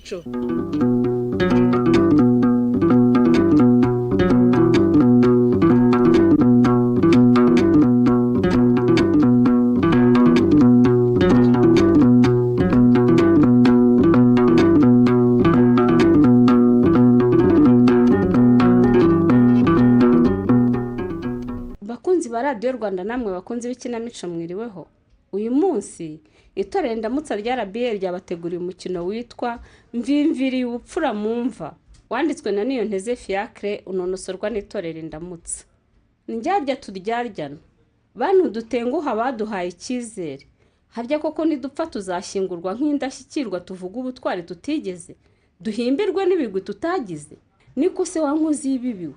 ikinamico. Bakunzi ba Radio Rwanda namwe bakunzi b'ikinamico mwiriweho. Uyu munsi itorero Indamutsa rya RBA ryabateguriye umukino witwa Mvimviri ubupfura mumva, wanditswe na Niyonteze Fiacre unonosorwa n'itorero Indamutsa. Njyarya turyaryana, bantu dutenguha baduhaye icyizere, harya koko nidupfa tuzashyingurwa nk'indashyikirwa tuvuga ubutwari tutigeze, duhimbirwe n'ibigwi tutagize, niko se wankozi y'ibibiwe.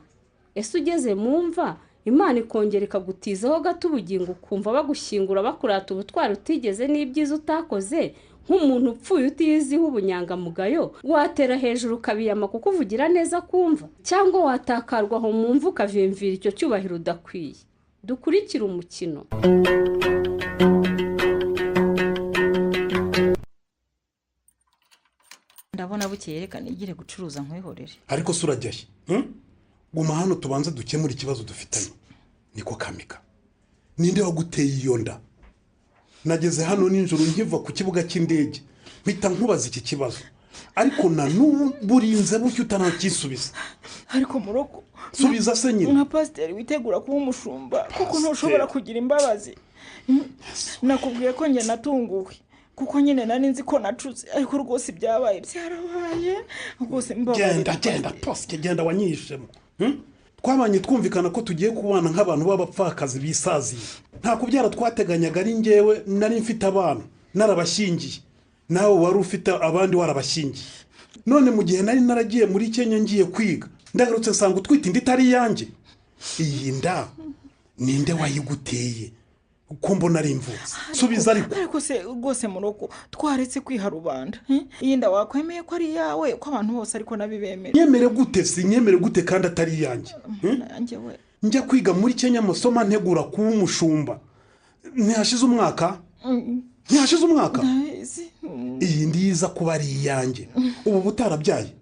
Ese ugeze mumva Imana ikongera ikagutizaho gato ubugingo ukumva bagushyingura bakurata ubutwari utigeze n'ibyiza utakoze, nk'umuntu upfuye utiyiziho ubunyangamugayo, watera hejuru ukabiyama kuko uvugira neza kumva, cyangwa watakarwa aho mumva ukavimvira icyo cyubahiro udakwiye. Dukurikire umukino. Ndabona bukeye reka nigire gucuruza nkwihorere. Ariko se urajyahe? Guma hano tubanze dukemura ikibazo dufitanye. Niko Kamika. Ninde waguteye iyo nda? Nageze hano ninjoro nkiva ku kibuga cy'indege. Mpita nkubaza iki kibazo. Ariko na n'ubu burinze bucyo utanakisubiza. Ariko Muroko, subiza se nyine. Nka pasiteri witegura kuba umushumba kuko ntushobora kugira imbabazi. Nakubwiye ko njye natunguwe. Kuko nyine nari nzi ko nacuze, ariko rwose byarabaye rwose mbabaye. Genda poste genda wanyishemo. Twabanye twumvikana ko tugiye kubana nk'abantu b'abapfakazi bisaziye. Nta kubyara twateganyaga ari ngewe nari mfite abana narabashingiye, nawe wari ufite abandi warabashingiye. None mu gihe nari naragiye muri Kenya ngiye kwiga, ndagarutse nsanga utwite indi itari yanjye. Iyi nda ninde wayiguteye? Uko mbona ari imvutsi. Subiza ariko se rwose Muroko, twaretse kwiha rubanda. Iyi nda wakwemeye ko ari yawe ko abantu bose ariko nabibemera. Nyemere gute si nyemere gute kandi atari yanjye? Yanjye we. Njya kwiga muri Kenya amasoma ntegura kuba umushumba. Ntihashize umwaka? Ntihashize umwaka? Iyi ndiza kuba ari yanjye. Ubu butarabyaye.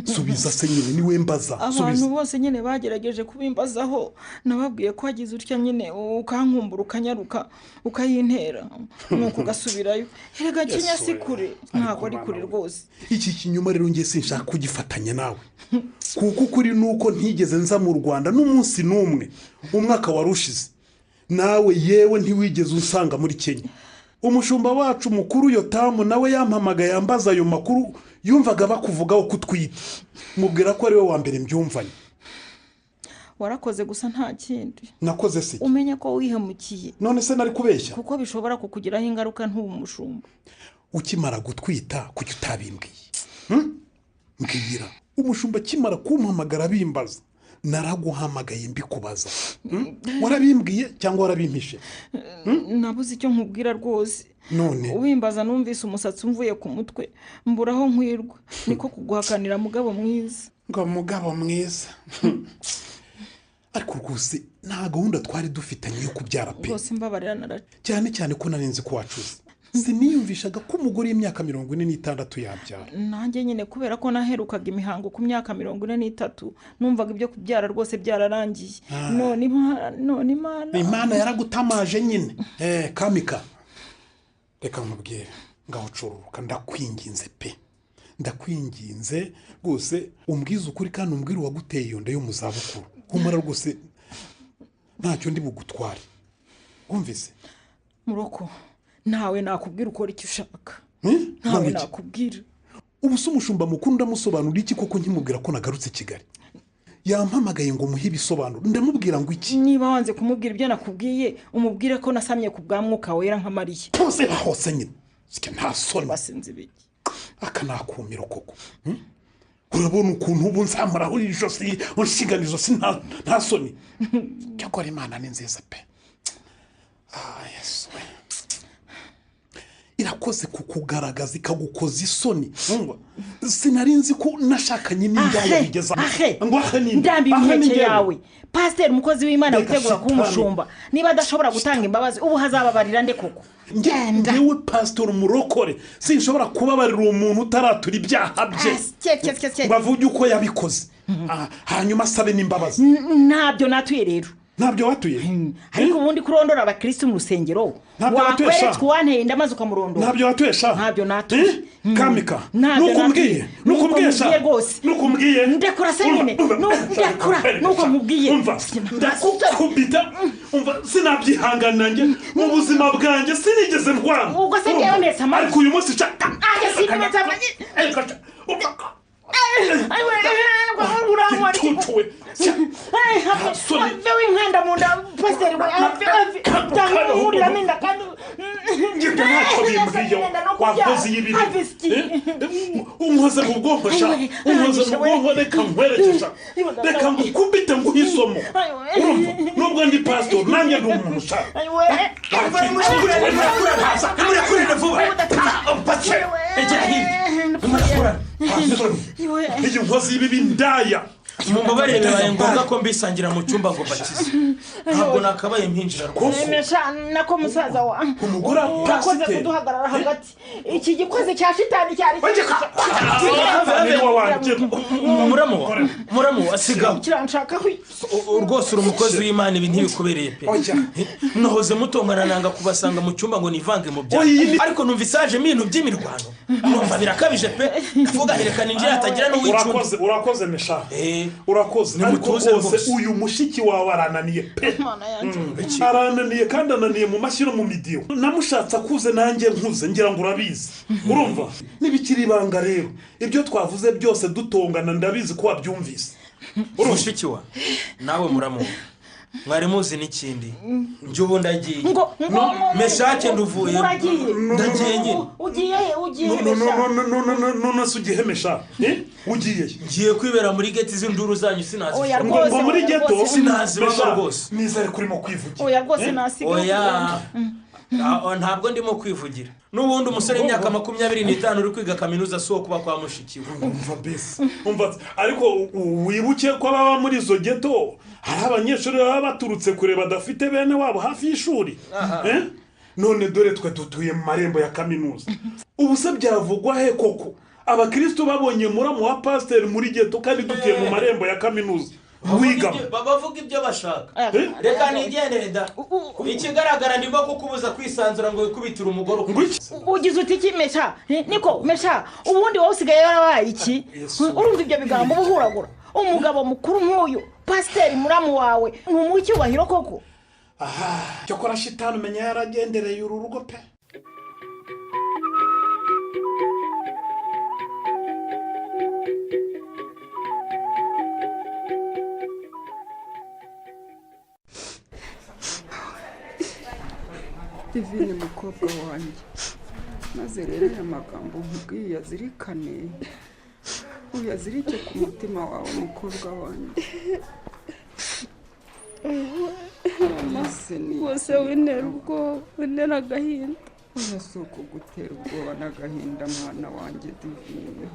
Subiza se nyine niwe mbaza. Abantu bose nyine bagerageje kubimbazaho, nababwiye ko hagize utya nyine ukankumbura ukanyaruka ukayintera nuko gasubirayo. Erega Kenya si kure, ntabwo ari kure rwose. Iki kinyuma rero ngiye sinshaka kugifatanya nawe. Kuko kuri nuko ntigeze nza mu Rwanda n'umunsi numwe umwaka warushize. Nawe yewe ntiwigeze unsanga muri Kenya. Umushumba wacu mukuru Yotamu nawe yampamaga yambaza ayo makuru, yumvaga bakuvugaho kutwita. Mubwira ko ari we wa mbere mbyumvanye. Warakoze gusa nta kindi. Nakoze se. Umenye ko wihemukiye. None se nari kubeshya? Kuko bishobora kukugiraho ingaruka nt'umushumba. Ukimara gutwita kuki utabimbwiye? Mbwira. Umushumba kimara kumpamagara bimbaza, naraguhamagaye mbikubaza. Warabimbwiye cyangwa warabimpishe? Nabuze icyo nkubwira rwose. None ubimbaza numvise umusatsi umvuye ku mutwe, mburaho nkwirwa. Niko kuguhakanira mugabo mwiza. Ngo mugabo mwiza. Ariko rwose nta gahunda twari dufitanye yo kubyara pe. Rwose mbabarira naraje. Cyane ko narinzi ko wacuze. Siniyumvishaga ko umugore y'imyaka 46 yabyara. Nanjye nyine kubera ko naherukaga imihango ku myaka 43, numvaga ibyo kubyara rwose byararangiye. None Imana yaragutamaje nyine. Kamika. Reka nkubwire, ngaho cururuka ndakwinginze pe. Ndakwinginze rwose umbwize ukuri kandi umbwire waguteye iyo nda yo mu zabukuru. Humura rwose ntacyo ndi bugutware. Wumvise? Muroko, nawe nakubwira ukora icyo ushaka. Nawe nakubwira. Ubu se umushumba mukuru ndamusobanura iki koko nkimubwira ko nagarutse Kigali? Yampamagaye ngo muhe ibisobanuro, ndamubwira ngo iki? Niba wanze kumubwira ibyo nakubwiye, umubwire ko nasamye ku bwa Mwuka Wera nka Mariya. Bose bahose nyine. Sike nta soni. Basinze biki? Aka nakumira koko. Urabona ukuntu ubu nsamuraho ijosi, unshigana ijosi nta soni. Cyakora Imana ni nziza pe. Yesu. irakoze kukugaragaza ikagukoza isoni sinari nzi ko nashakanye n'indaya bigeza ngo ndambi impeke yawe pasiteri umukozi w'Imana gutegura kuba umushumba niba adashobora gutanga imbabazi ubu hazababarira nde koko ngewe pasiteri umurokore sinshobora kubabarira umuntu utaratura ibyaha bye bavuge uko yabikoze hanyuma asabe n'imbabazi ntabyo natuye rero ntabyo watuye ariko ubundi kurondora abakristo mu rusengero wakweretswe wanteye ndamaze ukamurondora ntabyo watuyesha ntabyo natuye kamika nukumbwiye nukumbwiye ndekura se nyine nuko nkubwiye ndakukubita umva sinabyihanganira njye mu buzima bwanjye sinigeze ndwana ubwo se ngewe neza amazi ariko uyu munsi nshaka sinigeze amazi igicucuwe vewe inkanda mu nda pasiteri uriramo inda kandi ngibyo ntacyo bimbwiye wakoze y'ibibi unkoze mu bwonko sha unkoze mu bwonko reka nkwerekesha reka ngukubite nguhe isomo nubwo ndi pasitori nanjye ndi umuntu sha murakurira vuba iyi nkozi y'ibibi ndaya mumbabarire bibaye ngombwa ko mbisangira mu cyumba ngo bakize ntabwo nakabaye mpinjira rwose nako musaza wa umugore akoze kuduhagarara hagati iki gikoze cya shitani cyari muramu asiga kiranshaka rwose uri umukozi w'Imana ibi ntibikubereye pe nahoze mutongana nanga kubasanga mu cyumba ngo nivange mu byaha ariko numva isaje ibintu by'imirwano numva birakabije pe ndavuga herekana injira atagira no wicunda urakoze mesha urakoze ariko rwose uyu mushiki wawe arananiye pe arananiye kandi ananiye mu mashyiro mu midiyo namushatse akuze nanjye nkuze ngira ngo urabizi urumva nibikiri ibanga rero ibyo twavuze byose dutongana ndabizi ko wabyumvise mushiki wa nawe muramu mwari muzi n'ikindi njye ubu ndagiye meshake nduvuye ndagiye nyine ugiye none se ugiye mesha ugiye ngiye kwibera muri geti z'induru zanyu sinazi ngo muri geto sinazi baba rwose nizere kurimo kwivugira oya rwose nasiga oya ntabwo ndimo kwivugira n'ubundi umusore w'imyaka 25 uri kwiga kaminuza so kuba kwa mushikiwe umva bese umva ariko wibuke ko baba muri izo geto hari abanyeshuri baba baturutse kure badafite bene wabo hafi y'ishuri none dore twe tutuye mu marembo ya kaminuza ubu se byavugwa he koko abakristo babonye muramu wa pasiteri muri geto kandi dutuye mu marembo ya kaminuza wiga bavuga ibyo bashaka reka nigendere da ikigaragara ndimo kukubuza kwisanzura ngo wikubitire umugore ugize uti kimesha niko mesha ubundi wowe usigaye yarabaye iki urumva ibyo bigambo buhuragura umugabo mukuru nk'uyu pasiteri muramu wawe mu cyubahiro koko cyo kora shitani umenya yaragendereye uru rugo pe Divine mukobwa wanjye maze rero aya magambo nkubwiye yazirikane uyazirike ku mutima wawe mukobwa wanjye bose wintera ubwoba wintera agahinda oya si ukugutera ubwoba n'agahinda mwana wanjye Divine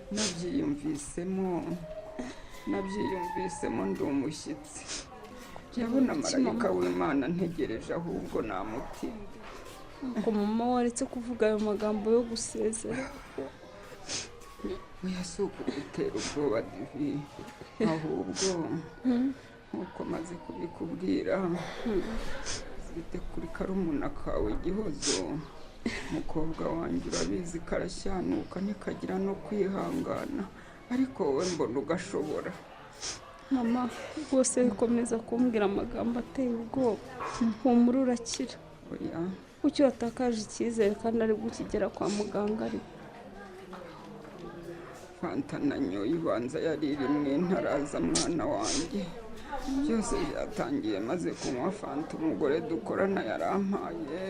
nabyiyumvisemo ndi umushyitsi yabona marayika w'Imana ntegereje ahubwo namutima ngo mama waretse kuvuga ayo magambo yo gusezera oya si ukugutera ubwoba Divine ahubwo nkuko maze kubikubwira zite kuri karumuna kawe Gihozo mukobwa wanjye urabizi karashyanuka nikagira no kwihangana ariko wowe mbona ugashobora mama rwose bikomeza kumbwira amagambo ateye ubwoba humura urakira oya kuki watakaje icyizere kandi ari gukigera kwa muganga ari fanta nanyoye ibanza yari rimwe ntaraza mwana wanjye byose byatangiye maze kunywa fanta umugore dukorana yarampaye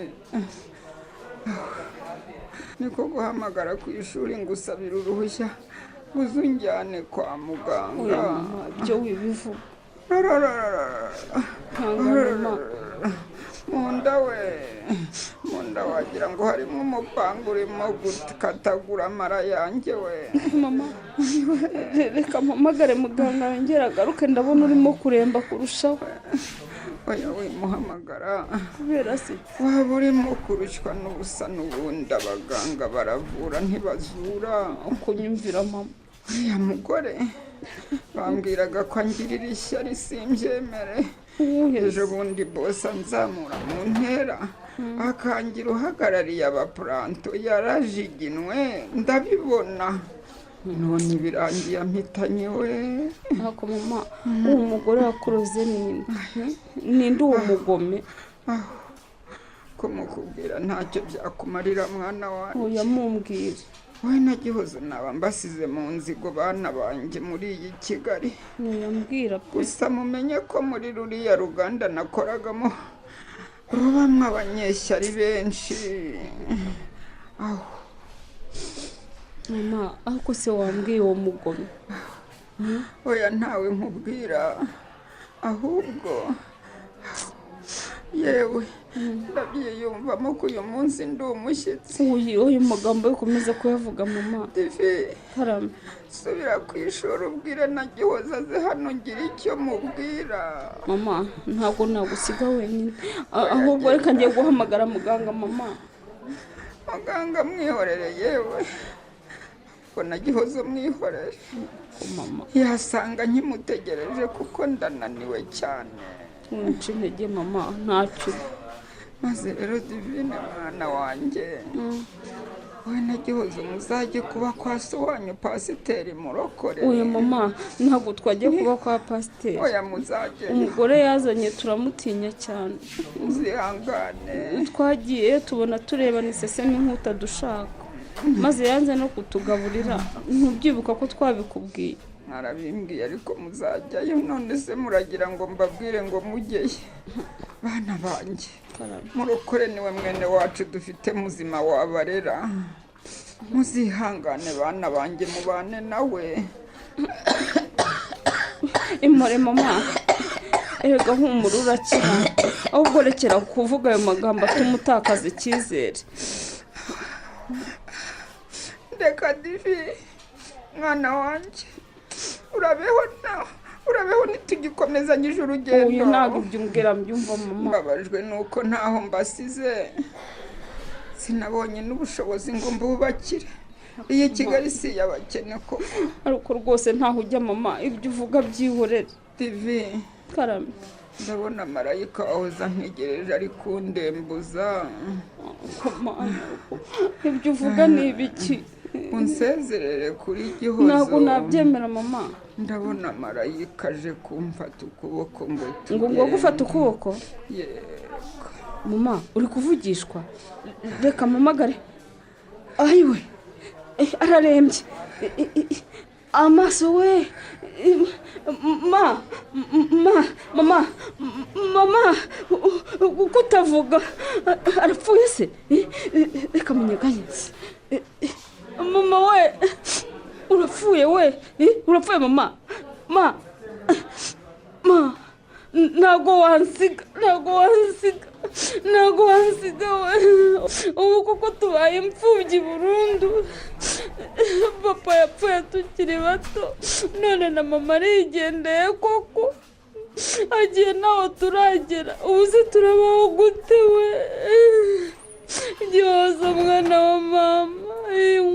niko guhamagara ku ishuri ngo usabire uruhushya uzunjyane kwa muganga ibyo wibivuga munda wagira ngo harimo urimo gukatagura amara yanjye we. mama reka mpamagare muganga yongera agaruke ndabona urimo kuremba kurushaho. oya wimuhamagara kubera se waba urimo kurushywa n'ubusa n'ubundi abaganga baravura ntibazura. kunyumvira mama. uriya mugore bambwiraga ko angirira ishyari simbyemere. ejo bundi bose anzamura mu ntera akangira uhagarariye abapuranto yarajiginwe ndabibona none birangiye ampitanye we. ariko mama uwo mugore wakuroze ninde uwo mugome? ko mukubwira ntacyo byakumarira mwana wanjye. oya mumbwire. wowe na Gihozo naba mbasize mu nzigo bana banjye muri iyi Kigali. ntiyambwira pe. gusa mumenye ko muri ruriya ruganda nakoragamo rubamwo abanyeshyari benshi. aho mama ariko se wambwiye uwo mugome? oya ntawe nkubwira ahubwo yewe ndabyiyumvamo ko uyu munsi ndi umushyitsi. uyu magambo yo komeza kuyavuga mama. Divi karame subira ku ishuri ubwire na Gihozo aze hano ngira icyo mubwira. mama ntabwo nagusiga wenyine ahubwo reka ngiye guhamagara muganga mama. muganga mwihorere yewe ko na Gihozo mwihorere mama yasanga nkimutegereje kuko ndananiwe cyane. nce intege mama ntacyo. maze rero Divine mwana wanjye wowe na Gihozo muzajye kuba kwa so wanyu pasiteri murokore. oya mama ntabwo twajya kuba kwa pasiteri. oya muzajye umugore yazanye turamutinya cyane. muzihangane. twagiye tubona turebana isese n'inkuta dushaka maze yanze no kutugaburira. ntubyibuka ko twabikubwiye? mwarabimbwiye ariko muzajyayo. none se muragira ngo mbabwire ngo mujyeyo? bana banjye murokore niwe mwene wacu dufite muzima wabarera. muzihangane bana banjye mubane nawe. impore mama erega humura urakira ahubwo rekera kuvuga ayo magambo atuma utakaza icyizere. ndeka Divi mwana wanjye urabeho ntitugikomezanyije urugendo. uyu ntabwo ibyo umbwira mbyumva mama. mbabajwe nuko ntaho mbasize sinabonye n'ubushobozi ngo mbubakire. iyi Kigali si iy'abakene koko. ariko rwose ntaho ujya mama ibyo uvuga byihorere. Divi karame ndabona marayika wahoze ntegereje ari kundembuza. ibyo uvuga ni ibiki? unsezerere kuri Gihozo. ntabwo nabyemera mama. ndabona marayika aje kumfata ukuboko ngo ngo gufata ukuboko? yego mama uri kuvugishwa? reka mpamagare. ayiwe ararembye amaso we. mama kutavuga arapfuye se? reka menyekanye. mama we urapfuye we. urapfuye mama. ntago wansiga we. ubu kuko tubaye imfubyi burundu. papa yapfuye tukiri bato none na mama arigendeye koko agiye naho turagera. ubu se turabaho gute we? Gihozo mwana wa mama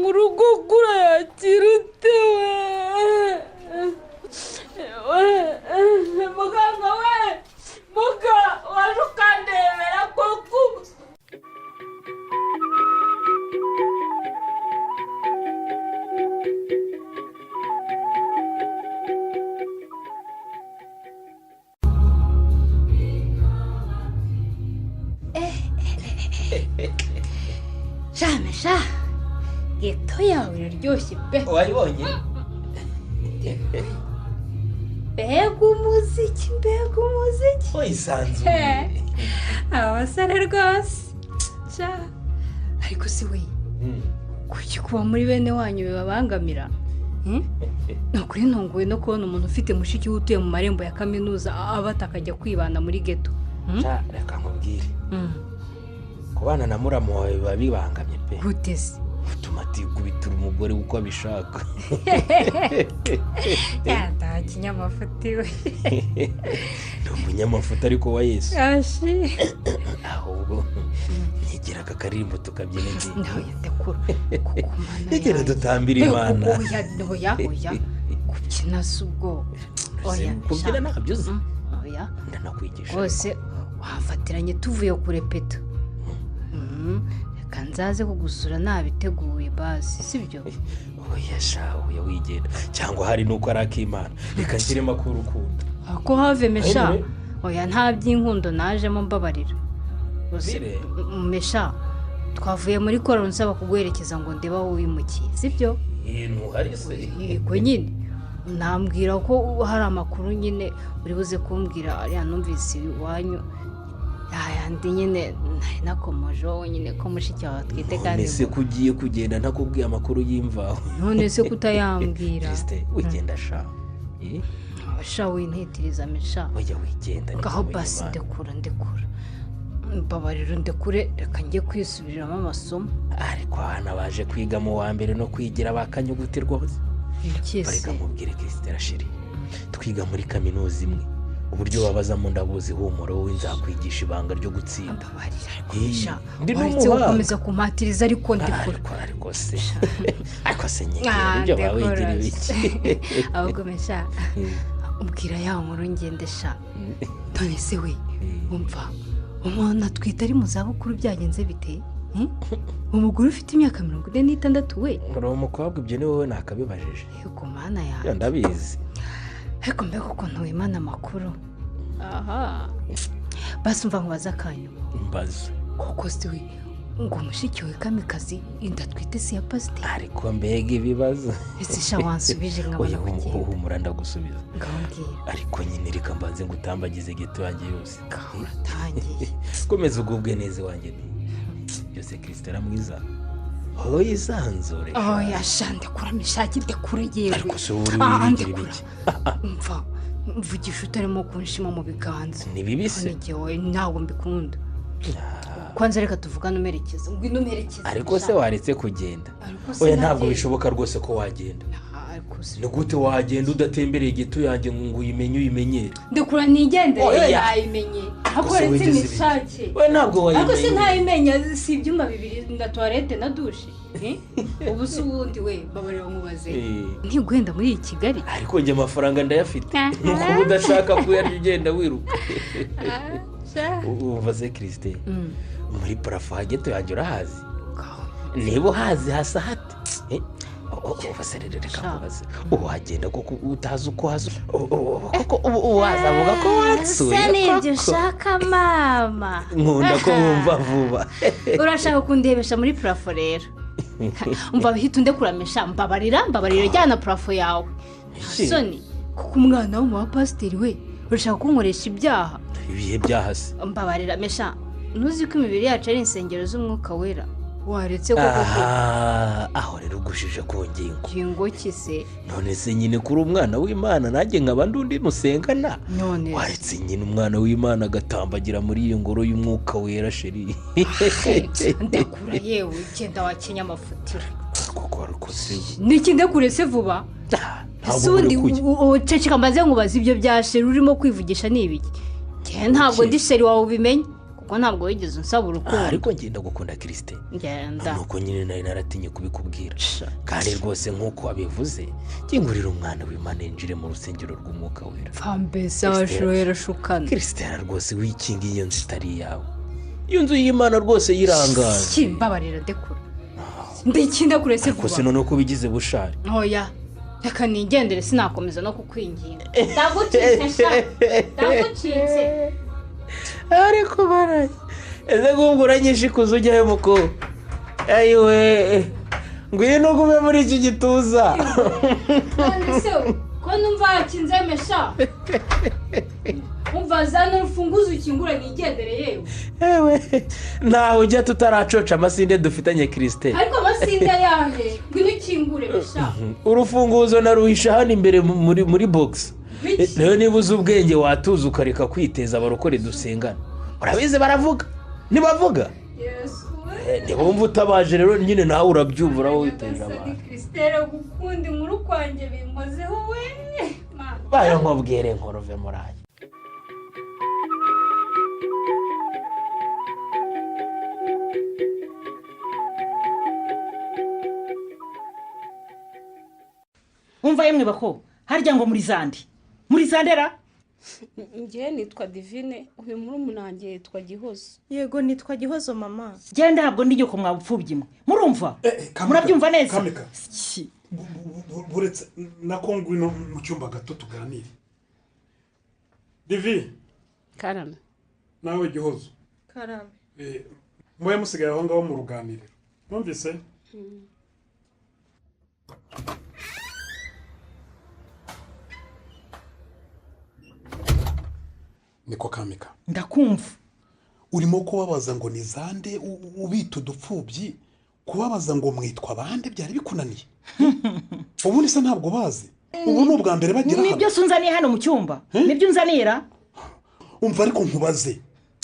urugo kurayakira ute we? muganga we waje ukandebera koko. sha geto yawe iraryoshye pe. wayibonye? mbega umuziki wisanzuye. abasore rwose sha. ariko si we kuki kuba muri bene wanyu bibabangamira? ni ukuri ntunguwe no kubona umuntu ufite mushiki we utuye mu marembo ya kaminuza aba atakajya kwibana muri geto. reka nkubwire kubana na muramu wawe biba bibangamye pe. gute se utuma atikubitira umugore uko abishaka. yanda kinyamafuti we ni umunyamafuta ariko wa Yesu. ashi ahubwo ntigera aka karirimbo tukabyina ngiye. nawe ndakura kukumana ntigera dutambira Imana. oya kubyina si ubwo oya kubyina ntabyo uzi. oya ndanakwigisha rwose wafatiranye tuvuye kurepeta reka nzaze kugusura nabiteguye basi sibyo oya sha oya wigenda cyangwa hari nuko ari ak'Imana reka nshyiremo ak'urukundo ako have mesha oya nta by'inkundo najemo mbabarira mesha twavuye muri korona nsaba kuguherekeza ngo ndeba aho wimukiye sibyo ntuhari se yego nyine nambwira ko hari amakuru nyine uri buze kumbwira ariya numvise iwanyu yandi nyine nakomoje wowe nyine ko mushiki wawe atwite kandi none se kugiye kugenda ntakubwiye amakuru y'imvaho none se kutayambwira Kriste wigenda sha sha wintitiriza mesha oya wigenda ngaho basi ndekura mbabarira ndekure reka njye kwisubiriramo amasomo ariko abana baje kwiga mu wa mbere no kwigira bakanyuguti rwose reka mubwire Kriste rashiri twiga muri kaminuza imwe uburyo babazamo ndabuzi humuro wowe nzakwigisha ibanga ryo gutsinda mbabarira ariko ndi waretse gukomeza kumpatiriza ariko ndekura ariko se nyegera ibyo bawigira ibiki ahubwo mesha umbwira ya nkuru ngende sha none se we umva umuntu atwite ari mu zabukuru byagenze bite umugore ufite imyaka 46 we uri umukobwa ibyo ni wowe nakabibajije yego mana yawe ndabizi ariko mbega ukuntu wimana amakuru aha basi umva nkubaza akanyu mbaza koko si we ngo mushiki we kamikazi inda twite si ya pasiteri ariko mbega ibibazo ese sha wansubije nkabona kugenda humura ndagusubiza ngambwira ariko nyine reka mbanze ngo utambagize geto yanjye yose uratangiye komeza ugubwe neza wanjye byose Kriste aramwiza aho yisanzure oya shande kuramishaki ndekure yewe ariko se uri wigira ibiki mva mvugisha utarimo kunshima mu biganza ni bibise ngewe ntabwo mbikunda kwanza reka tuvugane umerekeza ngwino umerekeza ariko se waretse kugenda oya ntabwo bishoboka rwose ko wagenda ni gute wagenda udatembereye geto yanjye ngo uyimenyere ndekura nigendere nayimenye ahubwo retse nishake we ntabwo wayimenye ariko se ntayimenya si ibyuma bibiri na toilette na douche ubu se ubundi we babarira umubaze ntigwenda muri Kigali ariko njye amafaranga ndayafite nuko udashaka kuyarya ugenda wiruka uvaze Kriste muri parafo ha geto yanjye urahazi niba uhazi hasa hate ubaserere reka kubaza wagenda kuko utazi uko haza kuko wazavuga ko watsuye se nibyo ushaka mama nkunda ko wumva vuba urashaka kundebesha muri parafo rero umva bihita undekuramisha mbabarira jyana parafo yawe soni kuko umwana wo mu bapasiteri we urashaka kunkoresha ibyaha ibihe byahase mbabarira mesha ntuzi ko imibiri yacu ari insengero z'umwuka wera waretse koko aho rero ugushije ku ngingo kise none se nyine kuri umwana w'Imana nanjye nkaba ndundi musengana none waretse nyine umwana w'Imana agatambagira muri iyo ngoro y'umwuka wera sheri ndekura yewe genda wakenya amafutiro koko ariko se niki ndekure se vuba sundi uceceka mbaze nkubaza ibyo bya sheri urimo kwivugisha n'ibiki ntabwo ndi sheri wawe ubimenye kuko ntabwo wigeze unsaba urukundo ariko ngenda gukunda Kriste ngenda nuko nyine nari naratinye kubikubwira kandi rwose nk'uko wabivuze kingurira umwana w'Imana yinjire mu rusengero rw'umwuka wera fambese abashohera shukana Kriste rwose wikinga iyo nzu itari yawe iyo nzu y'Imana rwose yirangaje kimbabarira dekura ndikinda kurese vuba ariko se none ko bigize bushari oya reka nigendere sinakomeza no kukwinginga ndagucitse ariko baraye eze ngubwo uranyishe kuza ujyayo muko ayiwe ngwino gume muri iki gituza none se ko numva hakinze mesha umva zana urufunguzo ukingura nigendere yewe ntawe ujya tutaracoca amasinde dufitanye Kriste ariko amasinde yahe ngwino ukingure mesha urufunguzo naruhisha hano imbere muri box rero niba uzi ubwenge watuza ukareka kwiteza abarokore dusengana urabizi baravuga ntibavuga Yesu ntibumve utabaje rero nyine nawe urabyumva wowe witeje abantu Christelle gukunda inkuru kwanjye binkozeho we bayo nkubwire nkorove muraye umva yemwe bako harya ngo muri zandera ngewe nitwa divine uyu murumuna wanjye yitwa gihozo. Yego nitwa gihozo mama. genda ntabwo ndi ko mwabupfubye mwe murumva murabyumva neza Kamika buretse nako ngwino mu cyumba gato tuganire. Divi karame nawe gihozo Karame. mwe musigaye aho ngaho mu ruganiriro mwumvise niko Kamika ndakumva urimo kubabaza ngo ni zande ubita udupfubyi kubabaza ngo mwitwa bande byari bikunaniye ubundi se ntabwo bazi ubu ni ubwa mbere bagira hano nibyo sunzaniye hano mu cyumba nibyo unzanira umva ariko nkubaze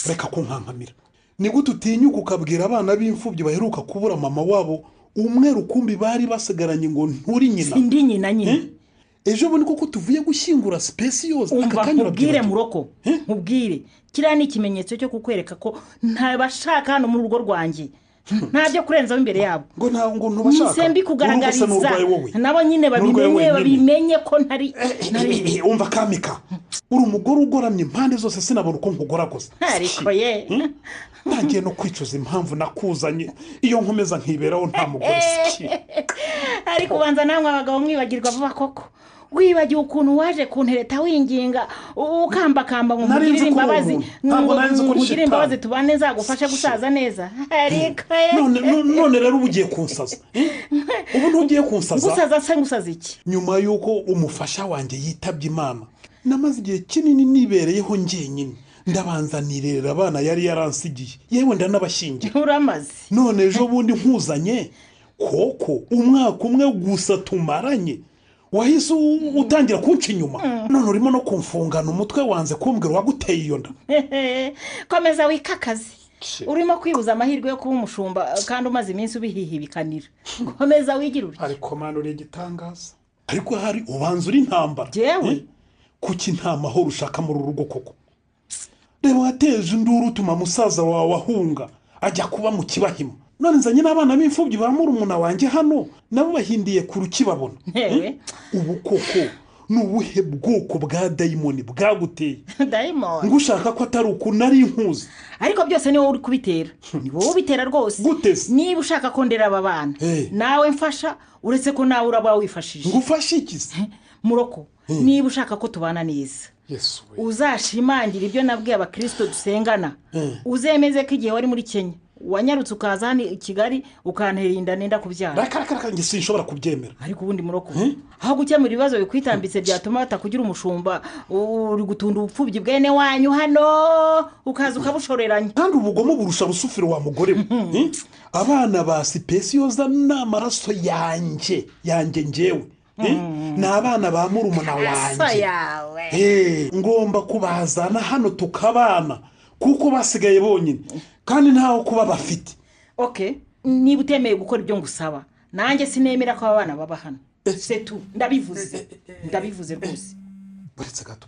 reka ko nkankamira ni gute utinyuka ukabwira abana b'imfubyi baheruka kubura mama wabo umwe rukumbi bari basigaranye ngo nturi nyina sindi nyina nyine ejo bundi koko tuvuye gushyingura spesiyoze umva nkubwire muroko nkubwire kiriya ni ikimenyetso cyo kukwereka ko ntabashaka hano mu rugo rwanjye ntabyo kurenzaho imbere yabo ngo ntubashaka nisembi kugaragariza nabo nyine babimenye ko ntari umva Kamika uri umugore ugoramye impande zose sinabona uko nkugoragoza ariko ye ntangiye no kwicuza impamvu nakuzanye iyo nkomeza nkiberaho nta mugore siki ariko ubanza namwe abagabo mwibagirwa vuba koko wibagiwe ukuntu waje kuntereta winginga ukambakamba ngo mugirire imbabazi tubane nzagufasha gusaza neza ariko none rero ugiye kunsaza ubu ntugiye kunsaza gusaza se ngusaza iki nyuma yuko umufasha wanjye yitabye Imana namaze igihe kinini nibereyeho njyenyine ndabanza nirera abana yari yaransigiye yewe ndanabashingira uramaze none ejo bundi nkuzanye koko umwaka umwe gusa tumaranye wahise utangira kunca inyuma none urimo no kumfungana umutwe wanze kumbwira waguteye iyo nda komeza wikakaze urimo kwibuza amahirwe yo kuba umushumba kandi umaze iminsi ubihihibikanira komeza wigirure ariko mana uri igitangaza ariko hari ubanza uri intambara jewe kuki nta mahoro ushaka muri urugo koko reba wateje induru utuma musaza wawe ahunga ajya kuba mu kibahima none nzanye n'abana b'imfubyi ba murumuna wanjye hano nabo bahindiye ku rukibabona ubu koko ni ubuhe bwoko bwa dayimoni bwaguteye dayimoni ngo ushaka ko atari uku nari nkuzi ariko byose ni wowe uri kubitera ni wowe ubitera rwose gutese niba ushaka ko ndera aba bana nawe mfasha uretse ko nawe uraba wifashije ngo ufashe iki se muroko niba ushaka ko tubana neza uzashimangira ibyo nabwiye abakristo dusengana uzemeze ko igihe wari muri Kenya wanyarutse ukaza hano i Kigali ukantera inda nenda kubyara raka njye sinshobora kubyemera ariko ubundi muroko aho gukemura ibibazo bikwitambitse byatuma batakugira umushumba uri gutunda ubupfubyi bwene wanyu hano ukaza ukabushoreranya kandi ubugome burusha rusufiro wa mugore abana ba sipesiyoza n'amaraso yanjye njyewe ni abana ba murumuna wanjye ngomba kubazana hano tukabana kuko basigaye bonyine kandi ntaho kuba bafite niba utemeye gukora ibyo ngusaba nanjye sinemera ko abana baba hano setu ndabivuze rwose buretse gato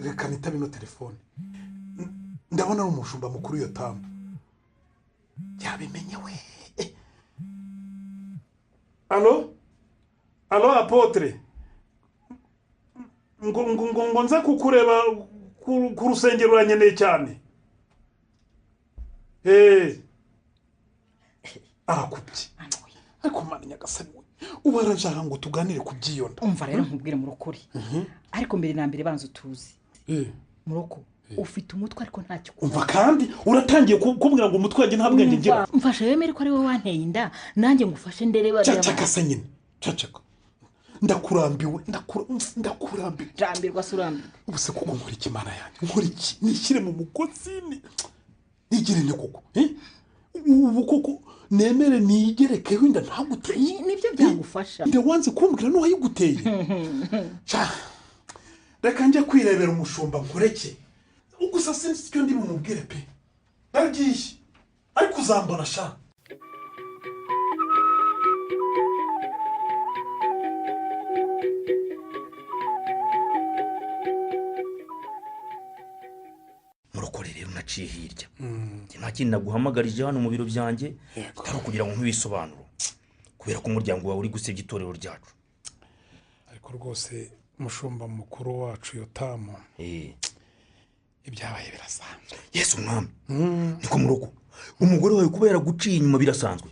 reka nitabe ino telefone ndabona ari umushumba mukuru iyo tamu yabimenye we alo apotre ngo nze kukureba ku rusengero uranyeneye cyane arakubye ariko mana nyagasani we ubu arashaka ngo tuganire ku byiyonda umva rero nkubwire mu rukuri ariko mbere na mbere banza utuzi muroko ufite umutwe ariko ntacyo umva kandi uratangiye kumbwira ngo umutwe wagiye nta bwenge ngira mfasha yemere ko ari wowe wanteye inda nanjye ngufashe ndere bari cacaka nyine cacaka ndakurambiwe rambirwa surambirwa ubuse kuko nkora iki mana yanjye nkora iki nishyire mu mugozi nigirene koko ubu koko nemere nigerekeho inda ntaguteye nibyo byagufasha nde wanze kumbwira n'uwayiguteye reka njye kwirebera umushumba nkureke gusa sinzi icyo ndi bumubwire pe ndagiye ariko uzambona sha. murokore rero naciye hirya nta kintu naguhamagarije hano mu biro byanjye atari kugira ngo nk'ibisobanuro kubera ko umuryango wawe uri gusebya itorero ryacu. ariko rwose mushumba mukuru wacu Yotamu ibyabaye birasanzwe. Yesu mwami niko muroko umugore wawe kuba yaraguciye inyuma birasanzwe.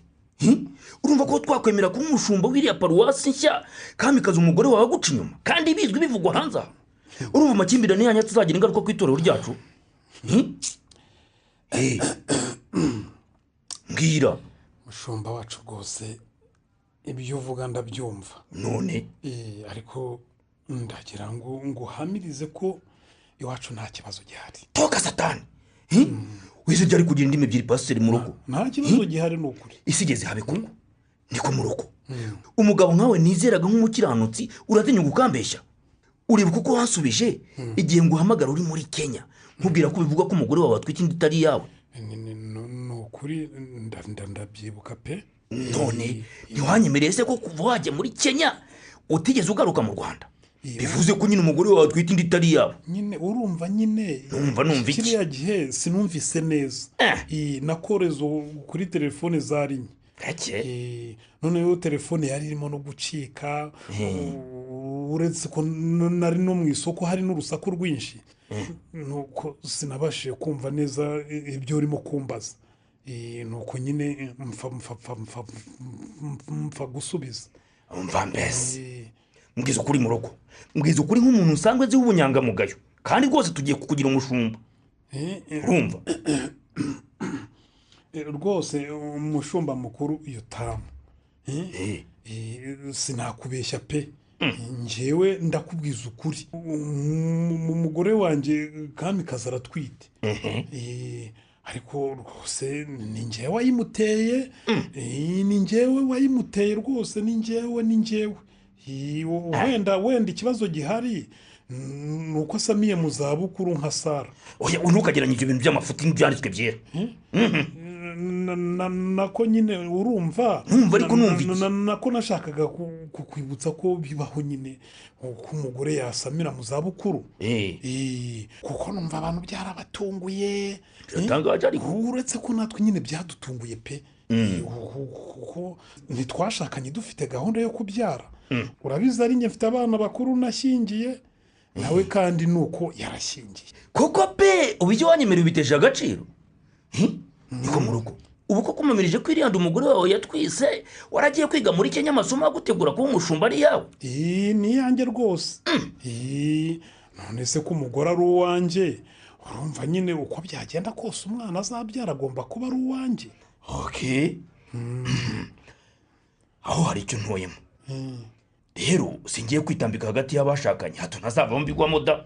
urumva ko twakwemera kuba umushumba w'iriya paruwasi nshya kamikaza umugore wawe aguca inyuma kandi bizwi bivugwa hanze aha? urumva amakimbirane yanyu tuzagira ingaruka ku itorero ryacu? mbwira mushumba wacu rwose ibyo uvuga ndabyumva none ariko ndagira ngo nguhamirize ko iwacu nta kibazo gihari. toka satani wese byari kugira indimi ebyiri pasiteri mu rugo. nta kibazo gihari ni ukuri. isi igeze habe koko niko mu rugo umugabo nkawe nizeraga nk'umukiranutsi uratinya gukambeshya. uribuka uko wansubije igihe nguhamagara uri muri Kenya nkubwira ko bivuga ko umugore wawe atwite inda itari yawe? ni ukuri ndabyibuka pe. none ntiwanyemereye se ko kuva wajya muri Kenya utigeze ugaruka mu Rwanda? bivuze ko nyine umugore wawe atwite inda itari yawe. nyine urumva nyine numva iki kiriya gihe sinumvise neza nakorezo kuri telefone zarinye gake noneho telefone yari irimo no gucika uretse ko nari no mu isoko hari n'urusaku rwinshi nuko sinabashije kumva neza ibyo urimo kumbaza. nuko nyine mpfa gusubiza. umva mbese mbwiza ukuri mu rugo mbwiza ukuri nk'umuntu usanzwe nzi w'ubunyangamugayo kandi rwose tugiye kukugira umushumba. urumva rwose umushumba mukuru Yotamu sinakubeshya pe. njyewe ndakubwiza ukuri umugore wanjye kamikaza aratwite. ariko rwose ni njyewe wayimuteye ni njyewe wayimuteye rwose ni njyewe wenda ikibazo gihari ni uko asamiye mu zabukuru nka Sara. ntukageranye ibyo bintu by'amafuti n'ibyanditswe byera. nako nyine urumva ariko numva nako nashakaga kukwibutsa ko bibaho nyine ko umugore yasamira mu zabukuru. kuko numva abantu byarabatunguye uretse ko natwe nyine byadutunguye pe. kuko ntitwashakanye dufite gahunda yo kubyara. urabizi ari njye mfite abana bakuru nashyingiye nawe kandi nuko yarashyingiye koko pe. ubu icyo wanyemerera ubiteje agaciro niko mu rugo ubu ko kumemereje ko iriya umugore wawe yatwise waragiye kwiga muri Kenya amasomo agutegura kuba umushumba ari yawe? ni yanjye rwose. none se ko umugore ari uwanjye urumva nyine uko byagenda kose umwana azabyara agomba kuba ari uwanjye. aho hari icyo ntoyemo rero singiye kwitambika hagati y'abashakanye hato ntazavamo mbigwamo da.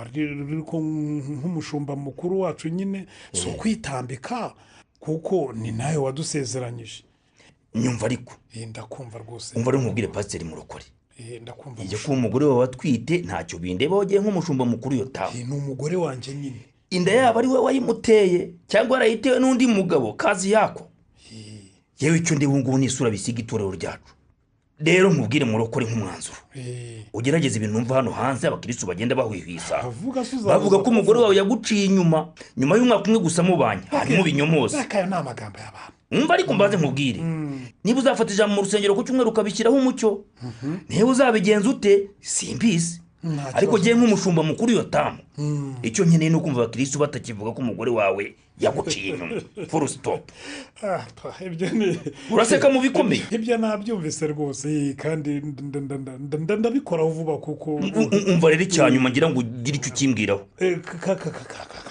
ariko nk'umushumba mukuru wacu nyine si ukwitambika kuko ni nawe wadusezeranyije. nyumva ariko ndakumva rwose. umva rero nkubwire pasiteri murokore ndakumva ijya kuba umugore wawe atwite ntacyo bindeba wagiye nk'umushumba mukuru Yotamu. ni umugore wanjye nyine. inda yaba ari we wayimuteye cyangwa yarayitewe n'undi mugabo kazi yako. yewe icyo ndi ngubu ni isura bisiga itorero ryacu. rero nkubwire murokore nk'umwanzuro ugerageza ibintu numva hano hanze abakirisitu bagenda bahwihwisa bavuga ko umugore wawe yaguciye inyuma y'umwaka umwe gusa mubanye harimo binyomoza. akayo ni amagambo y'abantu. umva ariko mbaze nkubwire niba uzafata ijambo mu rusengero ku cyumweru ukabishyiraho umucyo niba uzabigenza ute simbizi. ariko ngiye nk'umushumba mukuru Yotamu icyo nkeneye ni ukumva abakirisitu batakivuga ko umugore wawe yaguciye inyuma. full stop. uraseka mu bikomeye. ibyo nabyumvise rwose kandi ndabikoraho vuba kuko umva rero icyanyuma ngira ngo ugire icyo ukimbwiraho.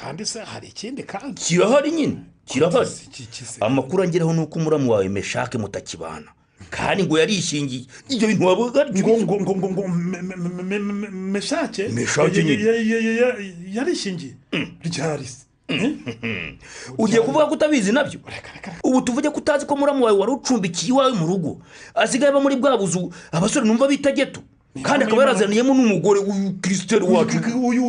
kandi se hari ikindi kandi kirahari nyine kirahari. amakuru angeraho ni uko umuramu wawe Meshake mutakibana kandi ngo yarishingiye. ibyo bintu wavuga ngo Meshake yarishingiye ryari se? ugiye kuvuga ko utabizi nabyo? ubu tuvuge ko utazi ko muramu wawe wari ucumbikiye iwawe mu rugo asigaye aba muri bwa buzu abasore numva bita geto kandi akaba yarazaniyemo n'umugore w'Ukristo wacu. uyu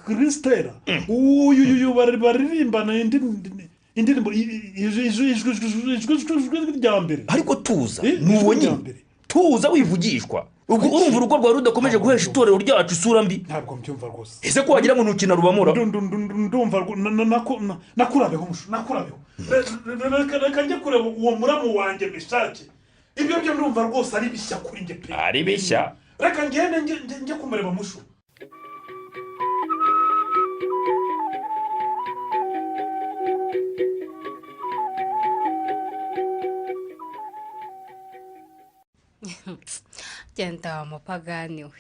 Christella uyu baririmbana indirimbo ijwi rya mbere ariko tuza nuwo nyine tuza wivugishwa ubwo urumva urugo rwawe rudakomeje guhesha itorero ryacu isura mbi. Ntabwo mbyumva rwose. Ese ko wagira ngo ntukina rubamura ndumva nakurabeho reka njye kureba uwo muramu wanjye Meshake. Ibyo byo ndumva rwose ari bishya kuri njye pe. Ari bishya reka ngende njye kumureba mushu. genda wa mupagani we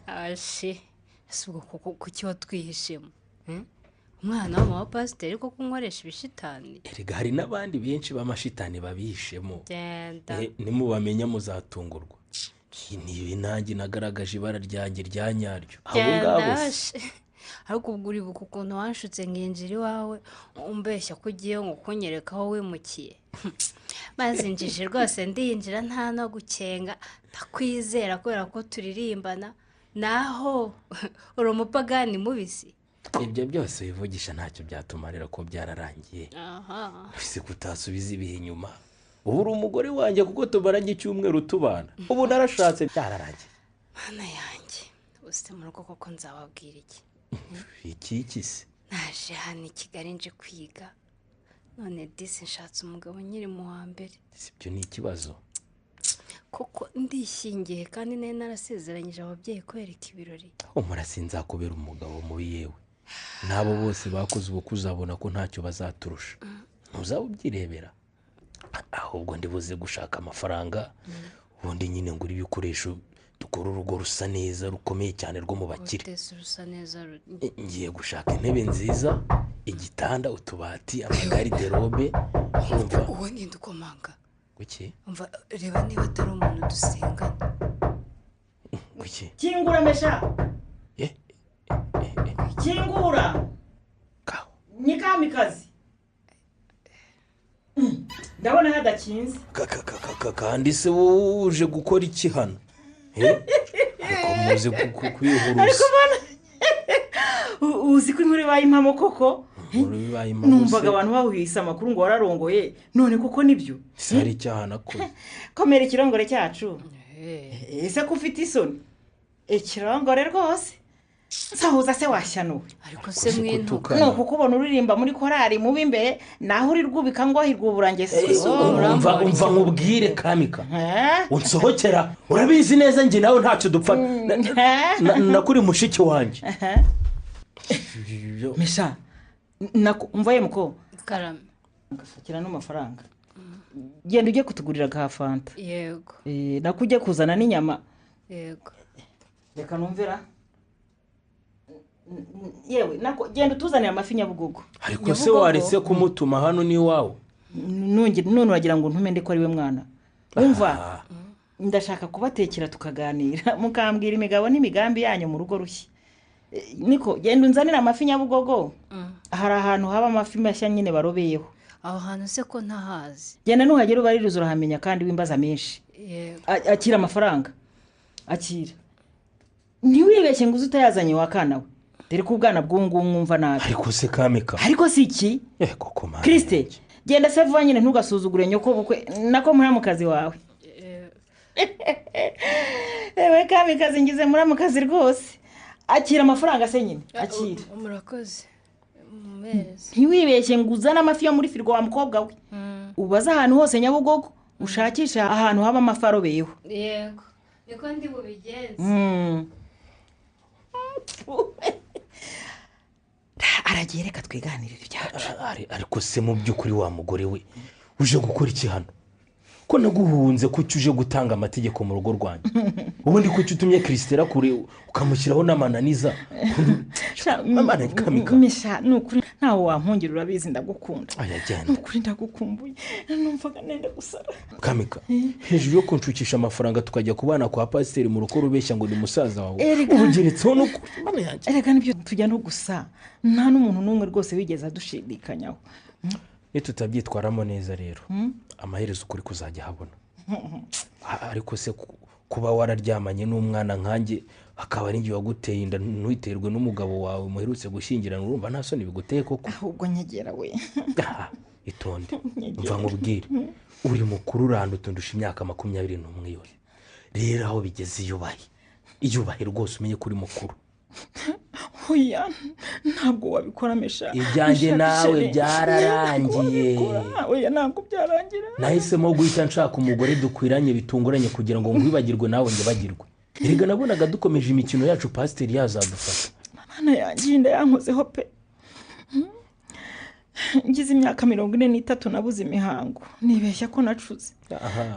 ashi ese ubwo kuki watwihishemo umwana w'umupasiteri ko kunkoresha ibishitani. Erega hari n'abandi benshi b'amashitani babihishemo. Genda nimubamenya muzatungurwa. Niyo nanjye nagaragaje ibara ryanjye rya nyaryo abo ngabo ariko ubwo uribuka ukuntu wanshutse nginjira iwawe umbeshya ko ugiye ngo kunyereka aho wimukiye maze njije rwose ndinjira nta no gukenga ndakwizera kubera ko turirimbana naho uri umupagani mubisi. Ibyo byose bivugisha ntacyo byatumarira ko byararangiye. Ese kutasubiza ibihe inyuma ubu uri umugore wanjye kuko tubaranye icyumweru tubana ubu narashatse byararangiye. Mana yanjye use mu rugo koko nzababwira iki se naje hano i Kigali nje kwiga none disi nshatse umugabo nyiri mu wa mbere. Sibyo ni ikibazo koko ndishingiye kandi nari narasezeranyije ababyeyi kwereka ibirori. Murasinzakubera umugabo mubi yewe nabo bose bakoze ubukwe uzabona ko ntacyo bazaturusha ntuzaba ubyirebera ahubwo ndibuze gushaka amafaranga ubundi nyine ngura ibikoresho dukora urugo rusa neza rukomeye cyane rwo mu bakire. Ngiye gushaka intebe nziza igitanda utubati amagariderobe umva uwo ngenda ukomanga kuki umva reba niba atari umuntu dusengana kuki kingura Mesha kingura ni kamikazi ndabona hadakinze kandi se uje gukora iki hano ariko muze kuyihuruza uzi ko inkuru ibaye impamo koko numvaga abantu bahuhise amakuru ngo wararongoye none koko nibyo sari icyaha nakoze komera ikirongore cyacu ese ko ufite isoni ikirongore rwose nsahuza se washyanuwe ariko se mwintu no kukubona uririmba muri korari mubi imbere naho uri rwubika ngo ahirwuburange umva nkubwire kamika unsohokera urabizi neza njye nawe ntacyo dupfa nakuri mushiki wanjye Mesha umvaye muko karame gafakira n'amafaranga genda ujye kutugurira ka fanta. Yego nakujye kuzana n'inyama. Yego reka numvira yewe nako genda tuzanira amafi Nyabugogo. Ariko se warese kumutuma hano ni wawe none wagira ngo ntume ndiko ari we mwana umva ndashaka kubatekera tukaganira mukambwira imigabo n'imigambi yanyu mu rugo rushya. Niko genda unzanira amafi Nyabugogo hari ahantu haba amafi mashya nyine barobeyeho aho hantu se ko ntahazi. Genda nuhagera ubaririza urahamenya kandi wimbaza menshi. Akira amafaranga akira ntiwibeshye ngo uzutayazanye wakanawe dore ko ubwana bw'ungu mwumva nabi. Ariko se kamika ariko si iki koko mama Kriste genda se vuba nyine ntugasuzugure nyoko bukwe nako muri mu kazi wawe. Ewe kamikazi ngize muri mu kazi rwose akira amafaranga se nyine akira. Murakoze mumeze ntiwibeshye ngo uzana amafi yo muri firigo wa mukobwa we ubaza ahantu hose Nyabugogo ushakisha ahantu haba amafarobeyeho. Yego niko ndi bubigenze. Aragiye reka twiganirire ibyacu. Ariko se mu by'ukuri wa mugore we uje gukora iki hano ko naguhunze ko uje gutanga amategeko mu rugo rwanjye ubundi ko utumye Christella kure ukamushyiraho n'amananiza mama kamika Mesha nukuri ntawo wampungira urabizi ndagukunda. Nukuri ndagukumbuye numvaga nenda gusara kamika hejuru yo kunshukisha amafaranga tukajya kubana kwa pasiteri mu ruko rubeshya ngo ni musaza wawe ubugeretseho no mama yanjye. Erega nibyo tujya no gusa nta n'umuntu n'umwe rwose wigeze adushidikanyaho. Tutabyitwaramo neza rero amaherezo ukuri kuzajya habona. Ariko se kuba wararyamanye n'umwana nkanjye akaba ari njye waguteye inda ntuiterwe n'umugabo wawe muherutse gushyingirana urumva nta soni biguteye koko ahubwo nyegera we itonde mva nkubwire uri mukuru urandutse ndusha imyaka 21 yose rero aho bigeze iyubahe rwose umenye kuri mukuru oya ntabwo wabikora mesha ibyanjye nawe byararangiye oya ntabwo byarangira nahisemo guhita nshaka umugore dukwiranye bitunguranye kugira ngo nkwibagirwe nawe bagirwe erega nabonaga dukomeje imikino yacu pasiteri yazadufata mana yanjye inda yankozeho pe ngize imyaka 43 nabuze imihango nibeshya ko nacuze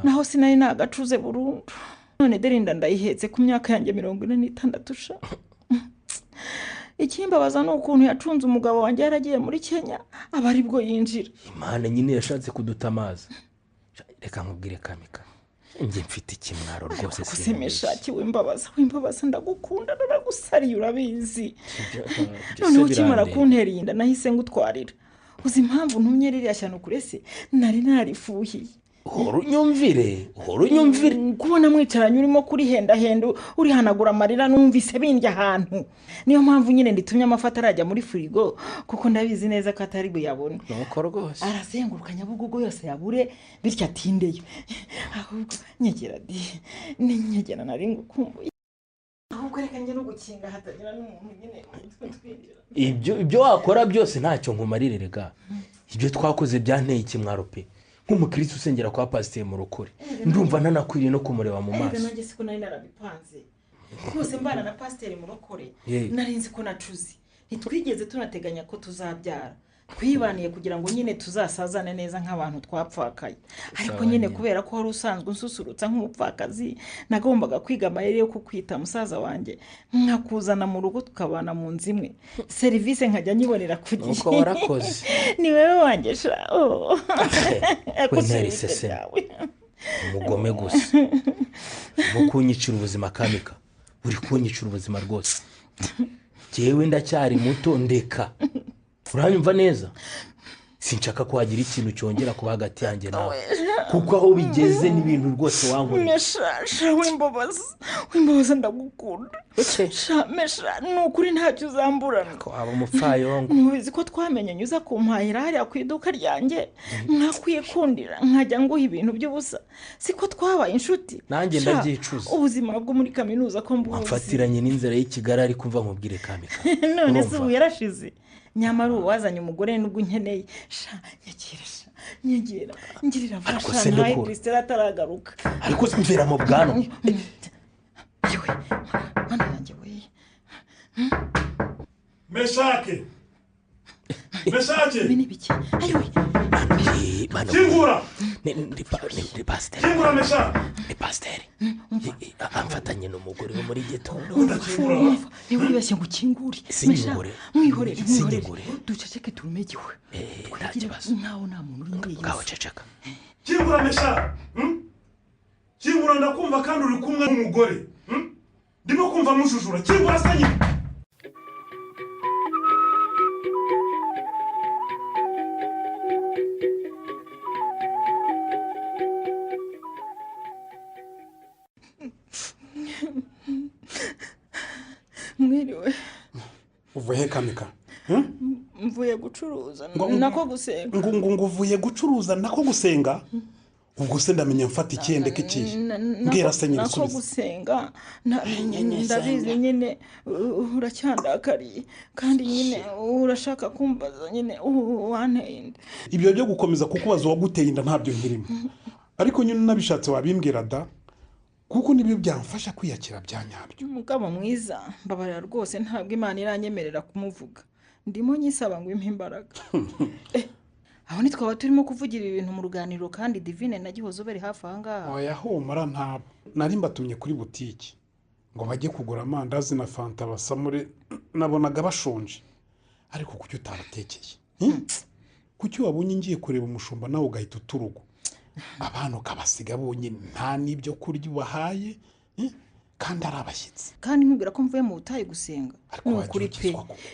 naho sinari nagacuze burundu none dore inda ndayihetse ku myaka yanjye 46 sha ikimbabaza n'ukuntu yacunze umugabo wanjye yaragiye muri Kenya aba ari bwo yinjira Imana nyine yashatse kudutamaza reka nkubwire Kamika njye mfite ikimwaro rwose kusemeshaki wimbabaza ndagukunda naragusariye urabizi none ukimara kuntera inda nahise ngutwarira uzi impamvu ntumye ririya cyane kurese nari narifuhiye unyumvire kubona mwicaranye urimo kuri henda uri hanagura amarira numvise bindya ahantu niyo mpamvu nyine nditumye amafata arajya muri firigo kuko ndabizi neza ko atari buyabone nuko rwose arazenguruka Nyabugogo yose yabure bityo atindeyo ahubwo nyegera nyegera nari ngukumbuye ahubwo reka njye no gukinga hatagira n'umuntu nyine ibyo wakora byose ntacyo nkumarire rega ibyo twakoze byanteye ikimwaro pe nk'umukristo usengera kwa pasiteri mu rukuri ndumva nanakwiriye no kumureba mu maso nanjye siko nari narabipanze rwose mbana na pasiteri mu rukuri narinzi ko nacuze ntitwigeze tunateganya ko tuzabyara twibaniye kugira ngo nyine tuzasazane neza nk'abantu twapfakaye ariko nyine kubera ko wari usanzwe unsusurutsa nk'umupfakazi nagombaga kwiga amayeri yo kukwita musaza wanjye nkakuzana mu rugo tukabana mu nzu imwe serivisi nkajya nyibonera ku gihe uko warakoze ni wewe wanjye sha ntari umugome gusa mu kunyicira ubuzima Kamika uri kunyicira ubuzima rwose jewe ndacyari muto ndeka uranyumva neza sinshaka ko hagira ikintu cyongera kuba hagati yanjye nawe kuko aho bigeze n'ibintu rwose wankoreye mesha wimbabaza ndagukunda mesha nukuri ntacyo uzamburana ko aba umupfayongo mubizi ko twamenye uza kumpahira hariya ku iduka ryanjye nkakwikundira nkajya nguha ibintu by'ubusa siko twabaye inshuti nanjye ndabyicuza ubuzima bwo muri kaminuza ko mbuzi amfatiranye n'inzira y'Ikigali ariko mva nkubwire Kamika none se ubu yarashize nyamara wazanye umugore nubwo nkeneye sha nyegera ngirira fasha nayi Kristela ataragaruka ariko simvira mu bwano yewe mana yanjye we Meshake bini biki ayo kingura ni pasiteri kingura Meshake ni pasiteri amfatanye n'umugore wo muri gitondo ni wibeshye ngo ukingure mwihorere duceceke tumegiwe ntaho nta muntu uri muri iyi ngaho ceceka kingura Meshake kingura ndakumva kandi uri kumwe n'umugore ndimo kumva mujujura kingura sanye mwiriwe uvuye Kamika mvuye gucuruza nako gusenga ngo uvuye gucuruza nako gusenga ubwo se ndamenya mfata icyende k'ikihe mbwira se nyine nako gusenga ndabizi nyine uracyandakariye kandi nyine urashaka kumbaza nyine wanteye inda ibyo byo gukomeza kukubaza uwaguteye inda ntabyo nkirimo ariko nyine nabishatse wabimbwira da kuko nibyo byamfasha kwiyakira byanyabyo umugabo mwiza mbabarira rwose ntabwo Imana iranyemerera kumuvuga ndimo nyisaba ngo impe imbaraga aho nitwaba turimo kuvugira ibintu mu ruganiro kandi Divine na Gihozo bari hafi aha ngaha oya humura ntabo nari mbatumye kuri butiki ngo bajye kugura amandazi na fanta basamure nabonaga bashonje ariko kuki utabatekeye kuki wabonye ngiye kureba umushumba nawe ugahita uturugo abantu kabasiga bonyine nta nibyo kurya ubahaye kandi ari abashyitsi kandi nkubwira ko mvuye mu butayu gusenga n'ukuri pe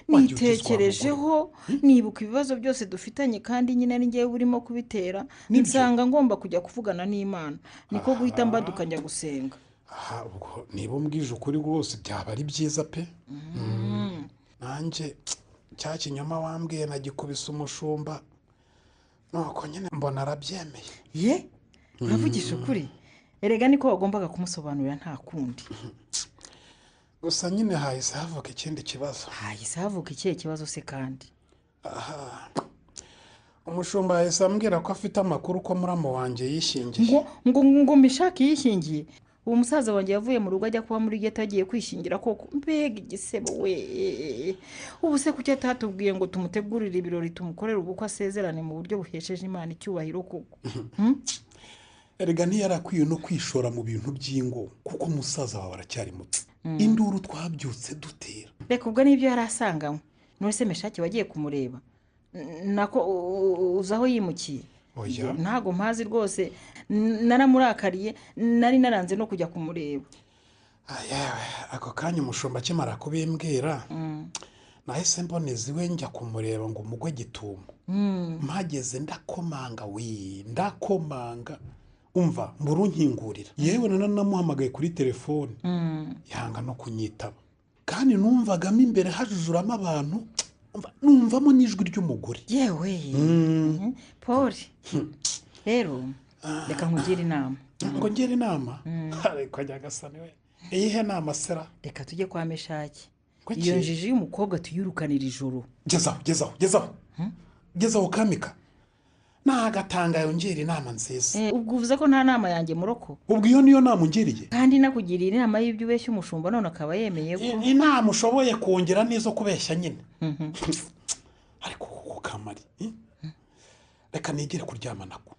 nitekerejeho nibuka ibibazo byose dufitanye kandi nyine ari ngewe urimo kubitera nsanga ngomba kujya kuvugana n'Imana niko guhita mbaduka njya gusenga aha ubwo niba umbwije ukuri rwose byaba ari byiza pe. nanjye cya kinyoma wambwiye nagikubise umushumba nuko nyine mbona arabyemeye. ye uravugisha ukuri erega niko wagombaga kumusobanurira nta kundi. gusa nyine hahise havuka ikindi kibazo. hahise havuka ikihe kibazo se kandi? aha umushumba yahise ambwira ko afite amakuru ko muramu wanjye yishingiye. ngo mbishake yishingiye? uwo musaza wanjye yavuye mu rugo ajya kuba muri geta agiye kwishingira koko? mbega igisebo we. ubu se kuki atatubwiye ngo tumutegurire ibirori tumukorere ubukwe asezerane mu buryo buhesheje Imana icyubahiro koko? erega ntiyarakwiye no kwishora mu bintu by'ingo kuko umusaza wawe aracyari muto. induru twabyutse dutera. reka ubwo n'ibyo yari asanganywe. none se meshake wagiye kumureba? nako uzi aho yimukiye? oya ntago mpazi rwose, naramurakariye, nari naranze no kujya kumureba. yewe ako kanya umushumba akimara kubimbwira nahise mboneza iwe njya kumureba ngo umugwe gitumo. mpageze ndakomanga ndakomanga umva mburunkingurira. yewe namuhamagaye kuri telefone yanga no kunyitaba kandi numvagamo imbere hajujuramo abantu, numvamo n'ijwi ry'umugore. yewe Paul rero reka nkugire inama. ngo ngire inama? ariko nyagasani we iyihe nama sera? reka tujye kwa meshake. iyo njiji y'umukobwa tuyurukanira ijoro. gezaho kamika nagatanga yongera inama nziza. ubwo uvuze ko nta nama yanjye muroko? ubwo iyo niyo nama ungiriye kandi nakugiriye inama y'ibyo ubeshya umushumba none akaba yemeye ko inama ushoboye kongera n'izo kubeshya nyine. ariko kuko kamari reka nigire kuryama nako.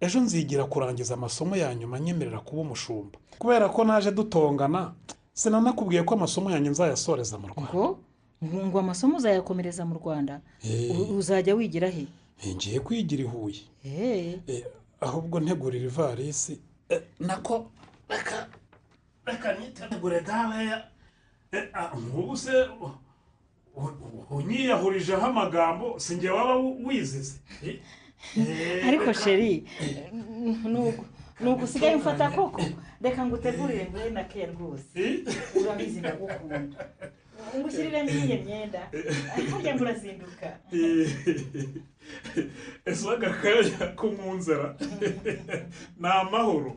ejo nzigira kurangiza amasomo ya nyuma nyemerera kuba umushumba kubera ko naje dutongana. sinanakubwiye ko amasomo yanjye nzayasoreza mu Rwanda. ngo amasomo uzayakomereza mu Rwanda? uzajya wigira he? ngiye kwigira i Huye. ahubwo ntegurira ivarisi nako reka nitegure gaweya. nk'ubu se unyiyahurijeho amagambo sinjye waba wizize. ariko sheri nuko usigaye mfata koko. reka ngutegurire ngo na ke rwose urabizi ndagukunda. ngushyirire n'iyi myenda harya ngo urazinduka. ese agakanya ko mu nzara ni amahoro.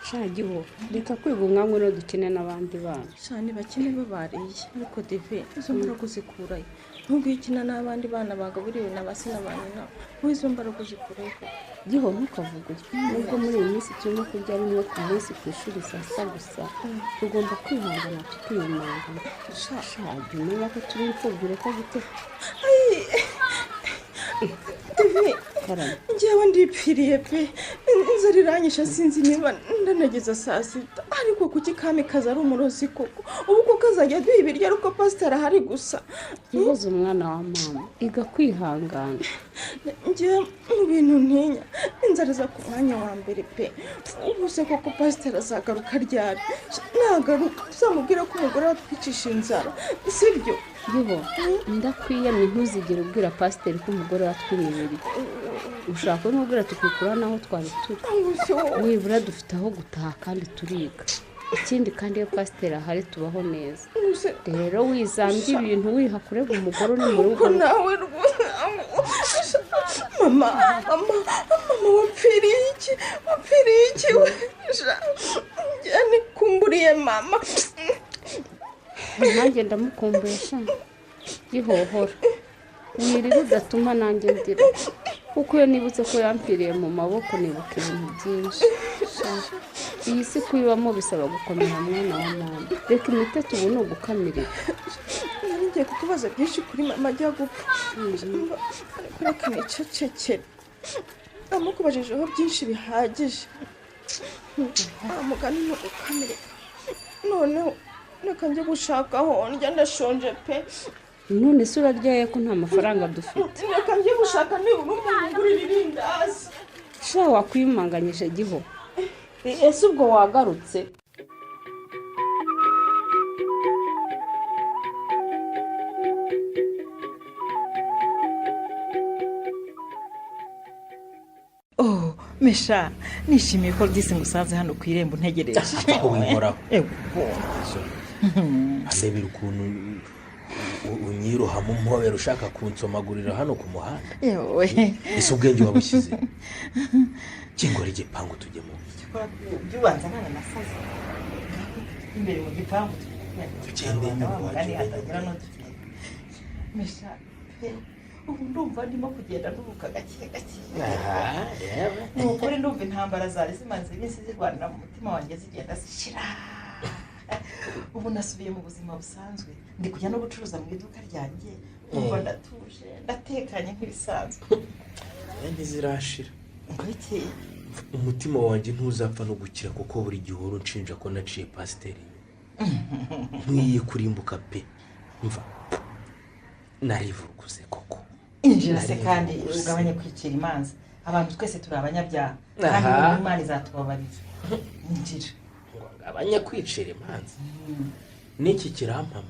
shagiho reka kwiga umwanya no dukine n'abandi bana. shani bakine bo bariye ariko dive izo mbaraga uzikurayo? ntubwo ukina n'abandi bana bagaburiwe na base na ba nyina wowe izo mbaraga uzikurayo? giho ntukavuge nubwo muri iyi minsi turimo kurya rimwe ku munsi ku ishuri saa sita gusa tugomba kwihangana tukiyumangana. shagi niba ko turi imfubyi reka gute. dive njyewe ndipfiriye pe. inzara iranyisha sinzi niba ndanageza saa sita. ariko kuki kamikazi ari umurozi koko? ubu ko kazajya aduha ibiryo ariko pasiteri ahari gusa. ihoze umwana wa mama iga kwihangana. njyewe mu bintu ntinya inzara iza ku mwanya wa mbere pe. ubu se koko pasiteri azagaruka ryari? nagaruka tuzamubwira ko umugore watwicisha inzara sibyo? giho ndakwiyamye ntuzigere ubwira pasiteri ko umugore watwimibiri. ushaka kumubwira tukikura naho twari turi. nibura dufite aho gutaha kandi turiga. ikindi kandi iyo pasiteri ahari tubaho neza. rero wizambye ibintu wiha kurega umugore uri mu rugo. nawe rwose mama wapfiriye iki we? njyane kumburiye mama. nanjye ndamukumbuye shana gihohora. wirira udatuma nanjye ndira kuko iyo nibutse ko yampfiriye mu maboko nibuka ibintu byinshi. iyi si kuyibamo bisaba gukomera mwana wa mama. reka imiteto ubu ni ugukamirira. nari ngiye kukubaza byinshi kuri mama ajya gupfa ariko reka nicecekere. namukubajijeho byinshi bihagije. mugani ni ugukamirira. noneho reka njye gushaka aho ndya ndashonje pe. none se uraryaye ko nta mafaranga dufite? reka njye gushaka nibura umuntu ugurira irindazi. sha wakwimanganyije giho. ese ubwo wagarutse? oh mesha nishimiye ko disi ngusanze hano ku irembo ntegereje aho winkoraho ego andebera ukuntu unyiroha mu mpobera ushaka kunsomagurira hano ku muhanda yewe ese ubwenge wabushyize kingora igipangu tujye mu byubanza nana nasaze imbere mu gipangu tugende mesha ubu ndumva ndimo kugenda ndubuka gake gake ni ukuri ndumva intambara zari zimaze iminsi zirwanira mu mutima wanjye zigenda zishira ubu nasubiye mu buzima busanzwe ndi kujya no gucuruza mu iduka ryanjye umva ndatuje ndatekanye nk'ibisanzwe ntizirashira ngwiki umutima wanjye ntuzapfa no gukira kuko buri gihe uhora unshinja ko naciye pasiteri nkwiye kurimbuka pe mva narivuguze koko injira se kandi ugabanye kwicira imanza abantu twese turi abanyabyaha kandi Imana izatubabarira injira abanyakwicira imanza n'iki kirampama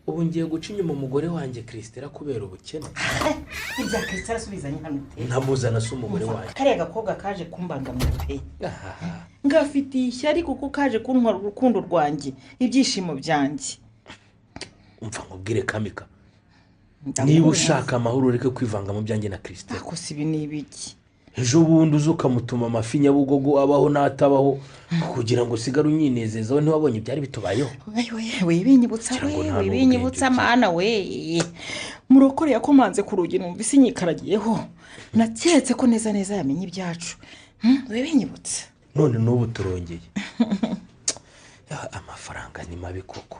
ubu ngiye guca inyuma umugore wanjye Christela kubera ubukene ibya Christela subizanye hano te ntamuzana se umugore wanjye kariya gakobwa kaje kumbangamira pe ngafitiye ishyari kuko kaje kuntwara urukundo rwanjye ibyishimo byanjye umva nkubwire Kamika niba ushaka amahoro ureke kwivanga mu byanjye na Christela ako sibi nibiki ejo bundi uza ukamutuma amafi Nyabugogo abaho n'atabaho kugira ngo usigare unyinezeza ntiwabonye byari bitubayeho wibinyibutsa mana we murokore yakomanze ku rugi numvise inyikaragiyeho naketse ko neza neza yamenye ibyacu wibinyibutsa none n'ubu turongeye amafaranga ni mabi koko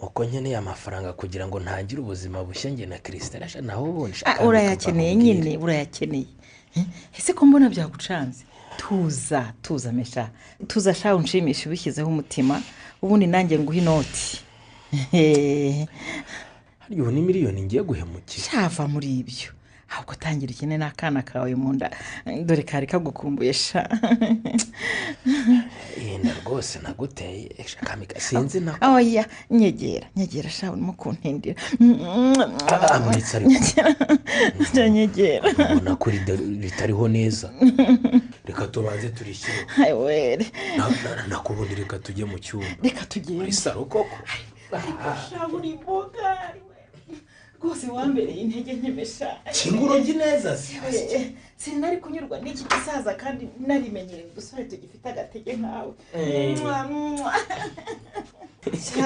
uko nkeneye amafaranga kugira ngo ntangire ubuzima bushya njye na Christela naho ubundi urayakeneye nyine urayakeneye ese ko mbona byagucanze tuza mesha tuza sha unshimisha ubishyizeho umutima ubundi nanjye nguha inoti hariyo ni miliyoni ngiye guhemukira shava muri ibyo ahubwo tangira ikene n'akana kawe mu nda dore kari kagukumbuye sha yenda rwose naguteye Kamika sinzi na oya nyegera sha urimo kuntindira amuritse ariko nyegera ubona ko ritariho neza reka tubanze turishyire ayiwere nakubundi reka tujye mu cyumba reka tugende muri saro koko sha uri boga rwose wambereye intege nkemesha kingurungi neza sinari kunyurwa n'iki gisaza kandi narimenyereye udusore tugifite agatege nkawe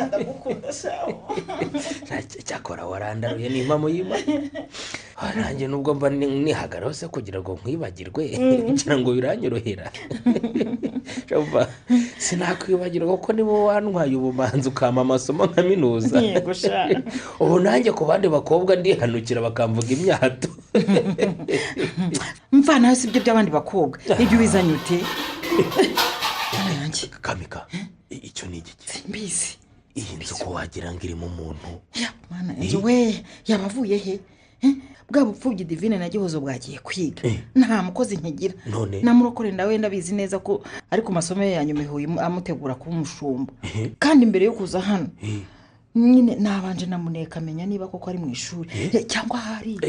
ndagukunda shawo cyakora warandaruye n'impamo y'Imana nanjye nubwo mba nihagaraho se kugira ngo nkwibagirwe kugira ngo biranyorohera sinakwibagirwa kuko nibo wantwaye ubumanzi ukama amasomo nka minuza yego sha ubu nanjye ku bandi bakobwa ndihanukira bakamvuga imyato mva nawe si ibyo by'abandi bakobwa ibyo ubizanye ute Kamika icyo ni igiki simbizi iyi nzu ko wagira ngo irimo umuntu mana we yabavuye he bwa bupfubyi Divine na Gihozo bwagiye kwiga nta mukozi nkigira namurokore ndawe ndabizi neza ko ari ku masomo ye yanyuma ihuye amutegura kuba umushumba kandi mbere yo kuza hano nyine nabanje namuneka amenya niba koko ari mu ishuri cyangwa hari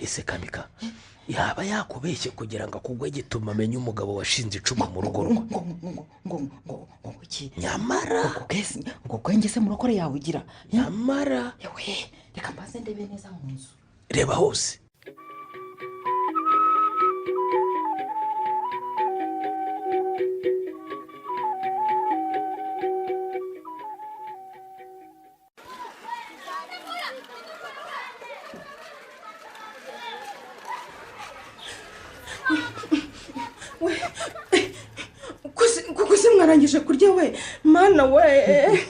ese Kamika yaba yakubeshye kugira ngo akugwe gituma amenye umugabo washinze icuma mu rugo rwe nyamara ngo kwenge se murokore yawe ugira nyamara yewe reka mbaze ndebe neza mu nzu reba hose kuko se mwarangije kurya we mana we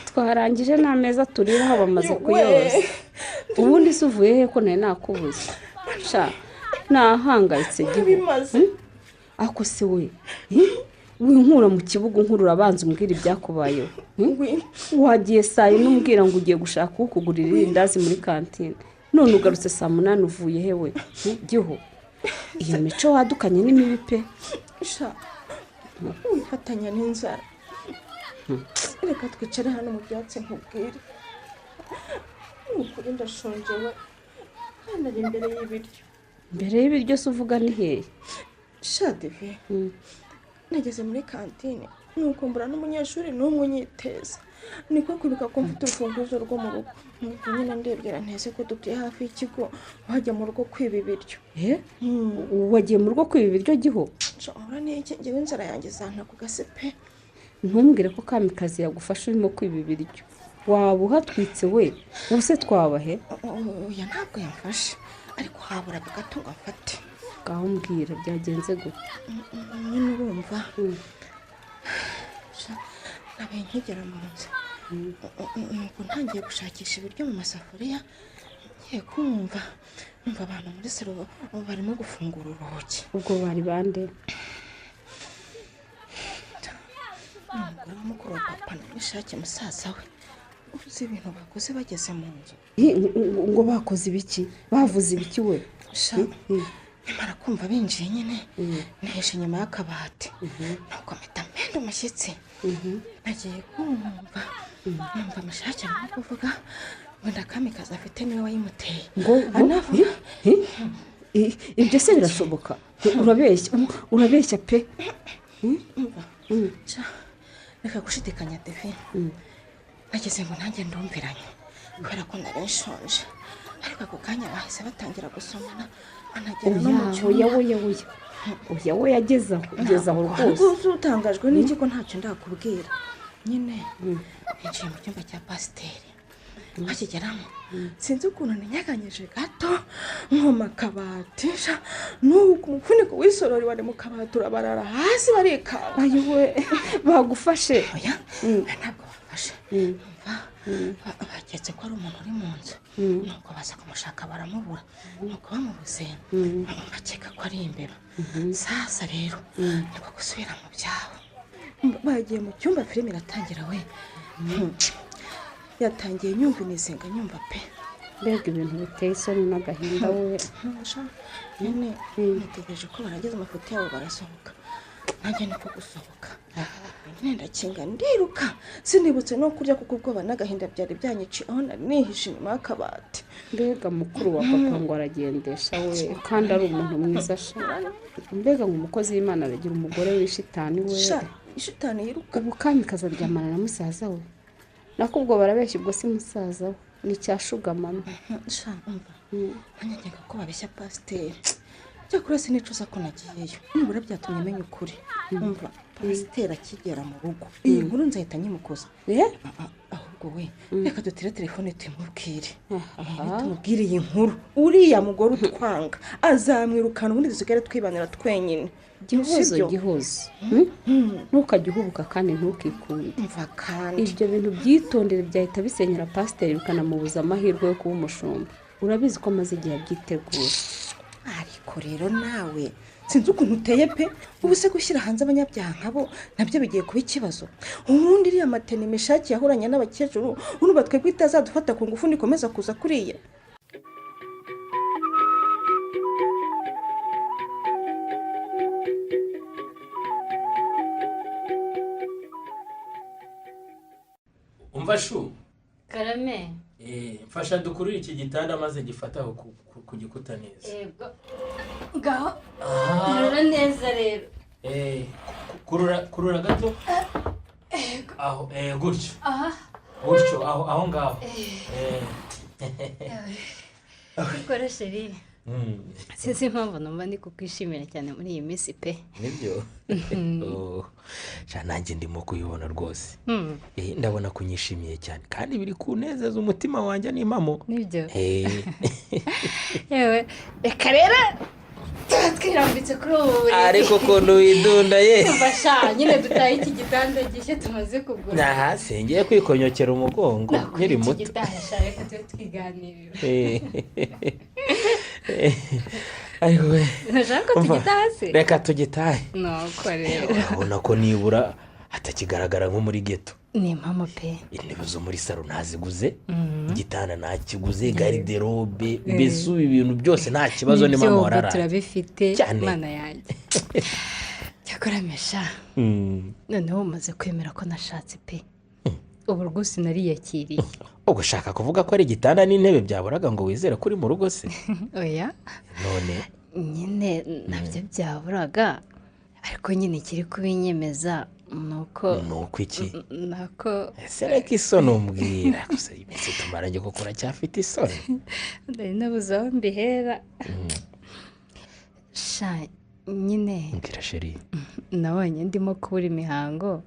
twarangije n'ameza turiraho bamaze kuyoza ubundi se uvuye he ko nari nakubuze sha nahangayitse bimaze ako se we winkura mu kibuga nkurura abanza umbwira ibyakubayeho wagiye saa yine umbwira ngo ugiye gushaka ukugurira irindazi muri kantine none ugarutse saa 8 uvuye he we giho iyo mico wadukanye n'imibi pe sha wifatanya n'inzara reka twicare hano mu byatsi nkubwire ukuri ndashonje we hano ari imbere y'ibiryo mbere y'ibiryo se uvuga ni hehe shadive nageze muri kantine nuko mbura n'umunyeshuri n'umwe unyiteza niko kwibuka ko mfite urufunguzo rwo mu rugo nuko nyine ndebwira ntese ko dutuye hafi y'ikigo wajya mu rugo kwiba ibiryo wagiye mu rugo kwiba ibiryo giho nshobora n'iki ngewe inzara yanjye izanta ku gase pe ntumbwire ko kamikazi yagufasha urimo kwiba ibiryo waba uhatwitse we ubu se twabahe oya ntabwo yamfashe ariko haburaga gato ngo amfate ngaho mbwira byagenze gute nyine urumva nabaye nkigera mu nzu nuko ntangiye gushakisha ibiryo mu masafuriya ngiye kumva numva abantu muri salo barimo gufungura urugi ubwo bari bande umugore w'umukuru wa papa n'ishake musaza we uzi ibintu bakoze bageze mu nzu ngo bakoze ibiki bavuze ibiki we nimara kumva binjiye nyine niheshe inyuma y'akabati nuko mpita mpenda umushyitsi nagiye kumva numva amashake arimo kuvuga wenda kamikazi afite niwe wayimuteye ngo anavuga ibyo se birashoboka urabeshya pe reka gushidikanya devi nageze ngo nanjye ndumviranye kubera ko nari nshonje ariko ako kanya bahise batangira gusomana banagera no mu cyumba oya we yageze aho rwose utangajwe n'iki ko ntacyo ndakubwira nyine ninjiye mu cyumba cya pasiteri bakigeramo sinzi ukuntu ninyaganyije gato nkoma akabati nuko umufuniko w'isorori wari mu kabati urabarara hasi barikanga ayiwe bagufashe oya ntabwo bafashe baketse ko ari umuntu uri mu nzu nuko baza kumushaka baramubura nuko bamubuze bakeka ko ari imbeba sasa rero niko gusubira mu byabo bagiye mu cyumba filime iratangira we yatangiye nyumva imizinga nyumva pe mbega ibintu biteye isoni n'agahinda we nyine nitegereje ko barangiza amafoto yabo barasohoka nanjye niko gusohoka nyine ndakinga ndiruka sinibutse no kurya kuko ubwoba n'agahinda byari byanyiciye aho nari nihishe inyuma y'akabati mbega mukuru wa papa ngo aragendesha we kandi ari umuntu mwiza mbega ngo umukozi w'Imana aragira umugore w'ishitani we ishitani yiruka ubu kamikazi aryamana na musaza we nakubwo barabeshya ubwo si musaza we ni cyashugamana umva nanyegeka ko babeshya pasiteri cyakora sinicuza ko nagiyeyo nibura byatumye menya ukuri umva pasiteri akigera mu rugo iyi nkuru nzahita nyimukoza ahubwo we reka dutire telefone tumubwire tumubwire iyi nkuru uriya mugore utwanga azamwirukana ubundi dusigare twibanira twenyine gihozo ntukajye uhubuka kandi ntukikunde mva kandi ibyo bintu byitondere byahita bisenyera pasiteri bikanamubuza amahirwe yo kuba umushumba urabizi ko amaze igihe abyitegura ariko rero nawe sinzi ukuntu uteye pe ubu se gushyira hanze abanyabyaha nkabo nabyo bigiye kuba ikibazo ubundi iriya mateni imishaki yahuranye n'abakecuru urumva twebwe itazadufata ku ngufu nikomeza kuza kuriya umva shu karame mfasha dukurire iki gitanda maze gifataho ku gikuta neza yego ngaho kurura neza rero kurura gato aho gutyo aho ngaho ukora sheri sinzi impamvu numva ndi kukwishimira cyane muri iyi minsi pe nibyo nanjye ndimo kuyibona rwose ndabona ko unyishimiye cyane kandi biri kunezeza umutima wanjye n'impamo nibyo yewe reka rero twirambitse kuri ubu buriri ariko ukuntu widunda ye mbasha nyine dutaye iki gitanda gishya tumaze kugura aha sengeye kwikonyokera umugongo nkiri muto iki gitanda reka tube twiganirira ayo we ntashaka ko tugitahe reka tugitahe nuko rero urabona ko nibura hatakigaragara nko muri geto ni impamo pe intebe zo muri salo ntaziguze igitanda ntakiguze gariderobe mbese ubu ibintu byose nta kibazo ni mama wararaye turabifite mana yanjye cyakora mesha noneho umaze kwemera ko nashatse pe ubu rwose nariyakiriye ugushaka kuvuga ko ari igitanda n'intebe byaburaga ngo wizere ko uri mu rugo se oya none nyine nabyo byaburaga ariko nyine kiri kubinyemeza nuko iki nako ese reka isoni umbwira gusa iminsi tumaranye kuko uracyafite isoni ndari nabuze aho mbihera sha nyine mbwira sheri nabonye ndimo kubura imihango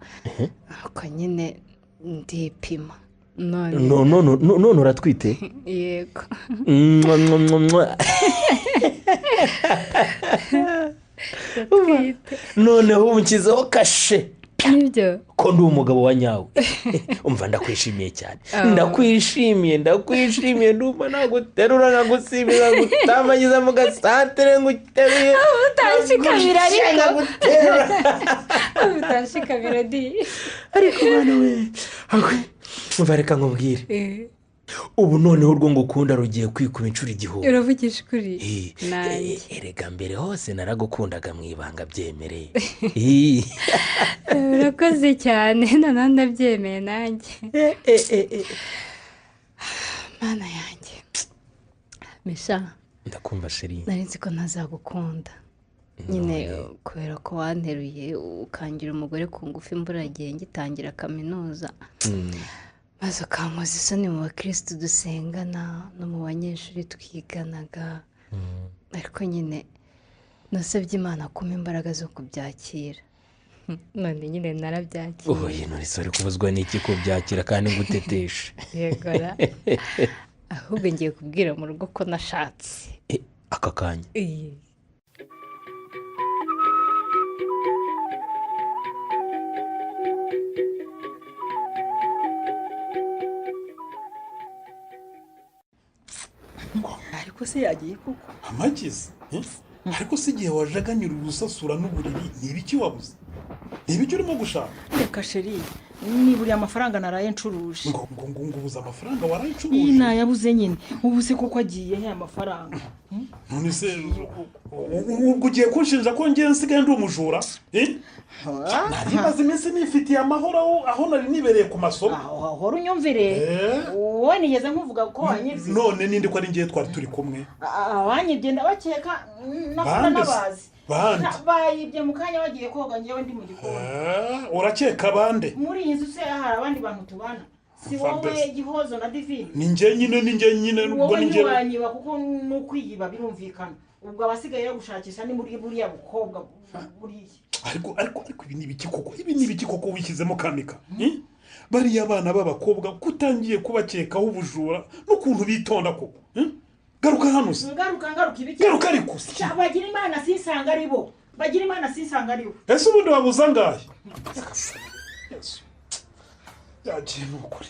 nuko nyine ndipima none uratwite yego noneho umukizeho kashe nibyo ko ndi umugabo wa nyawe umva ndakwishimiye cyane ndakwishimiye ndumva naguterura nkagusimbiza ngutambagiza mu gasantere nguteruye utashikamira utashikamira di ariko mwana we umva reka nkubwire ubu noneho urwo ngukunda rugiye kwikuba inshuro igihumbi uravugisha ukuri nanjye erega mbere hose naragukundaga mu ibanga byemereye urakoze cyane noneho ndabyemeye nanjye mana yanjye misha ndakumva sheri nari nzi ko ntazagukunda nyine kubera ko wanteruye ukangira umugore ku ngufu imburagihe ngitangira kaminuza maze ukankoza isoni mu bakirisitu dusengana no mu banyeshuri twiganaga ariko nyine nasabye imana kumpa imbaraga zo kubyakira none nyine narabyakira uyu nturisi uri kubuzwa n'iki kubyakira kandi nguteteshe yegora ahubwo ngiye kubwira mu rugo ko nashatse aka kanya ariko se yagiye koko amagize ariko si igihe wajaganyura urusasura n'uburiri ni ibiki wabuze ni ibiki urimo gushaka reka sheri niburiye amafaranga naraye ncuruje ngo ubuze amafaranga waraye ncuruje iyi nayabuze nyine ubu se koko agiye he amafaranga none se ubwo ugiye kunshinja ko ngiye nsigaye ndi umujura nari maze iminsi nifitiye amahoro aho nari nibereye ku masomo ahora unyumvire wowe nigeze nkuvuga ko wanyibye none ninde ko ari ngiye twari turi kumwe abanyibye ndabakeka nakora n'abazi bayibye mu kanya bagiye koga ngewe ndi mu gikoni urakeka bande muri iyi nzu se hari abandi bantu tubana si wowe gihozo na divine ni njye nyine ubwo ni njye wowe ntiwanyiba kuko n'ukwiyiba birumvikana ubwo abasigaye yo gushakisha ni muri buriya bukobwa buriya ariko ibi ni ibiki koko wishyizemo kamika bariya abana b'abakobwa kutangiye kubakekaho ubujura n'ukuntu bitonda koko garuka hano se ngaruka ibiki garuka ariko bagira imana sisanga ari bo ese ubundi wabuza ngahe yagiye n'ukuri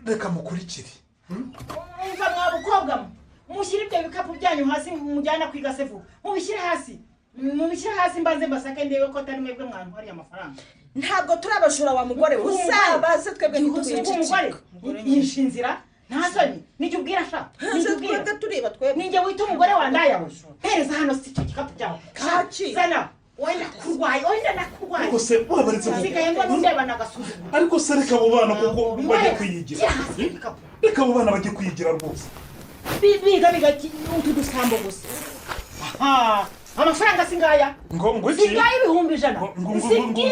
reka mukurikire umva mwa bukobwa mushyire ibyo bikapu byanyu hasi mujyana kwiga sevu mubishyire hasi mbanze mbasake ndebe ko atari mwebwe mwantu hariya amafaranga ntabwo turi abajura wa mugore usabaze twebwe umugore yishe inzira nta soni nijya ubwira sha twebwe tureba twebwe ninjye wita umugore wandaye pereza hano si icyo gikapu cyawe zana wenda nakurwaye ariko se wabaretse nsigaye mbona undeba nagasuzuguro ariko se reka abo bana kuko bajye kwiyigira reka abo bana bajye kwiyigira rwose biga utu dusambo gusa amafaranga singaya ngo iki singaye ibihumbi ijana